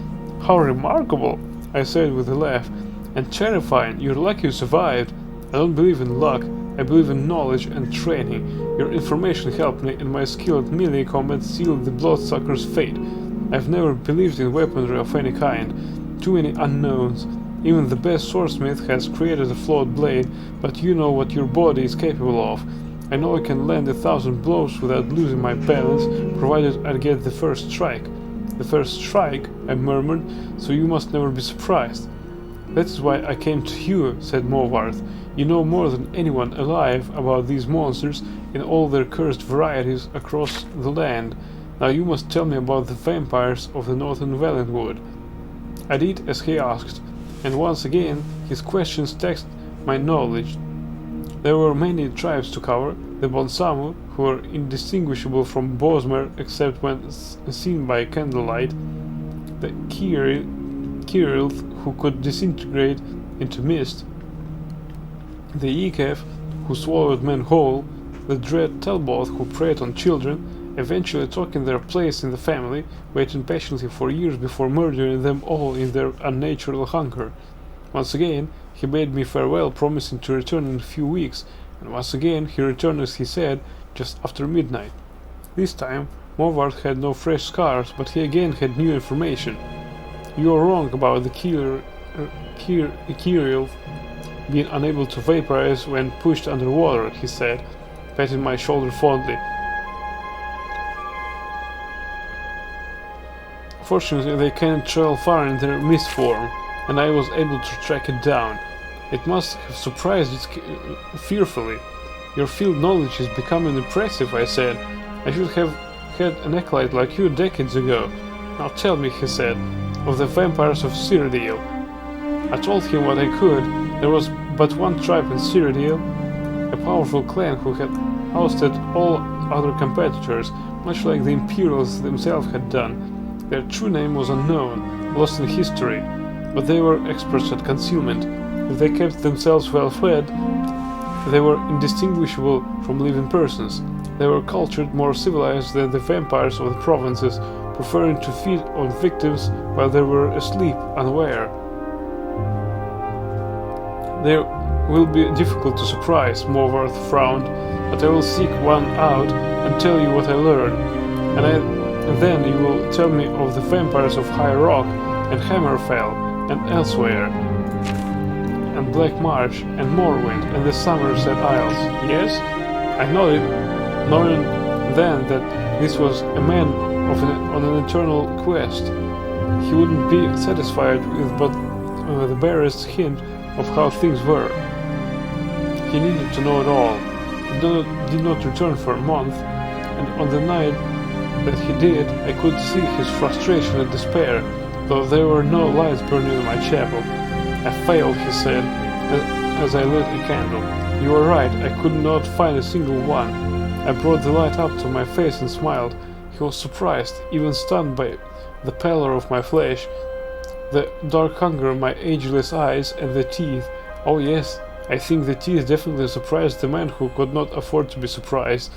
How remarkable, I said with a laugh, and terrifying. You're lucky you survived. I don't believe in luck, I believe in knowledge and training. Your information helped me, and my skill at melee combat sealed the bloodsucker's fate. I've never believed in weaponry of any kind. Too many unknowns. Even the best swordsmith has created a flawed blade, but you know what your body is capable of. I know I can land 1,000 blows without losing my balance, provided I get the first strike. The first strike, I murmured, so you must never be surprised. That is why I came to you, said Movarth. You know more than anyone alive about these monsters in all their cursed varieties across the land. Now you must tell me about the vampires of the Northern Valenwood. I did as he asked, and once again his questions taxed my knowledge. There were many tribes to cover, the Bonsamu, who were indistinguishable from Bosmer except when seen by candlelight, the Kirilth, who could disintegrate into mist, the Ikev, who swallowed men whole, the dread Talboth, who preyed on children, eventually taking their place in the family, waiting patiently for years before murdering them all in their unnatural hunger. Once again, he bade me farewell, promising to return in a few weeks, and once again he returned as he said, just after midnight. This time, Movarth had no fresh scars, but he again had new information. You are wrong about the Kirilth being unable to vaporize when pushed underwater, he said, patting my shoulder fondly. Fortunately, they can't travel far in their mist form, and I was able to track it down. It must have surprised it fearfully. Your field knowledge is becoming impressive, I said. I should have had an acolyte like you decades ago. Now tell me, he said, of the vampires of Cyrodiil. I told him what I could. There was but one tribe in Cyrodiil, a powerful clan who had ousted all other competitors, much like the Imperials themselves had done. Their true name was unknown, lost in history, but they were experts at concealment. If they kept themselves well fed, they were indistinguishable from living persons. They were cultured, more civilized than the vampires of the provinces, preferring to feed on victims while they were asleep, unaware. They will be difficult to surprise, Morvarth frowned, but I will seek one out and tell you what I learn. And then you will tell me of the vampires of High Rock, and Hammerfell, and elsewhere, and Black Marsh, and Morrowind, and the Somerset Isles. Yes? I nodded, knowing then that this was a man on an eternal quest. He wouldn't be satisfied with but the barest hint of how things were. He needed to know it all. He did not return for a month, and on the night that he did, I could see his frustration and despair, though there were no lights burning in my chapel. I failed, he said, as I lit a candle. You were right, I could not find a single one. I brought the light up to my face and smiled. He was surprised, even stunned by the pallor of my flesh, the dark hunger in my ageless eyes, and the teeth. Oh yes, I think the teeth definitely surprised the man who could not afford to be surprised.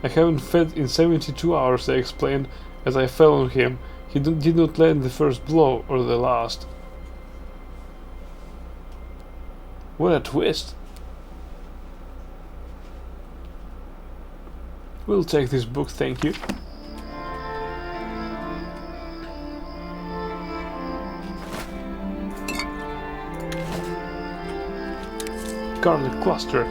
I haven't fed in 72 hours, I explained, as I fell on him. He did not land the first blow, or the last. What a twist! We'll take this book, thank you. Garlic cluster.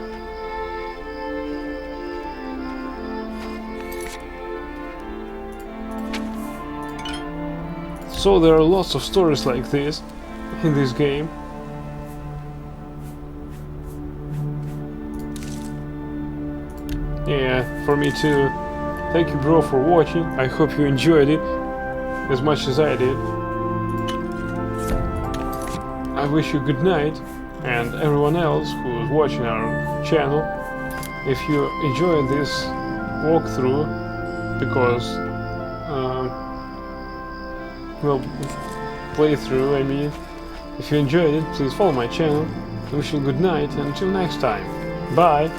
So there are lots of stories like this in this game. Yeah, for me too. Thank you, bro, for watching. I hope you enjoyed it as much as I did. I wish you good night, and everyone else who is watching our channel, if you enjoyed this walkthrough, because well, playthrough, I mean, if you enjoyed it, please follow my channel. I wish you good night, and until next time, bye.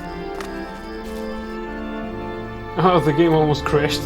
Oh, the game almost crashed.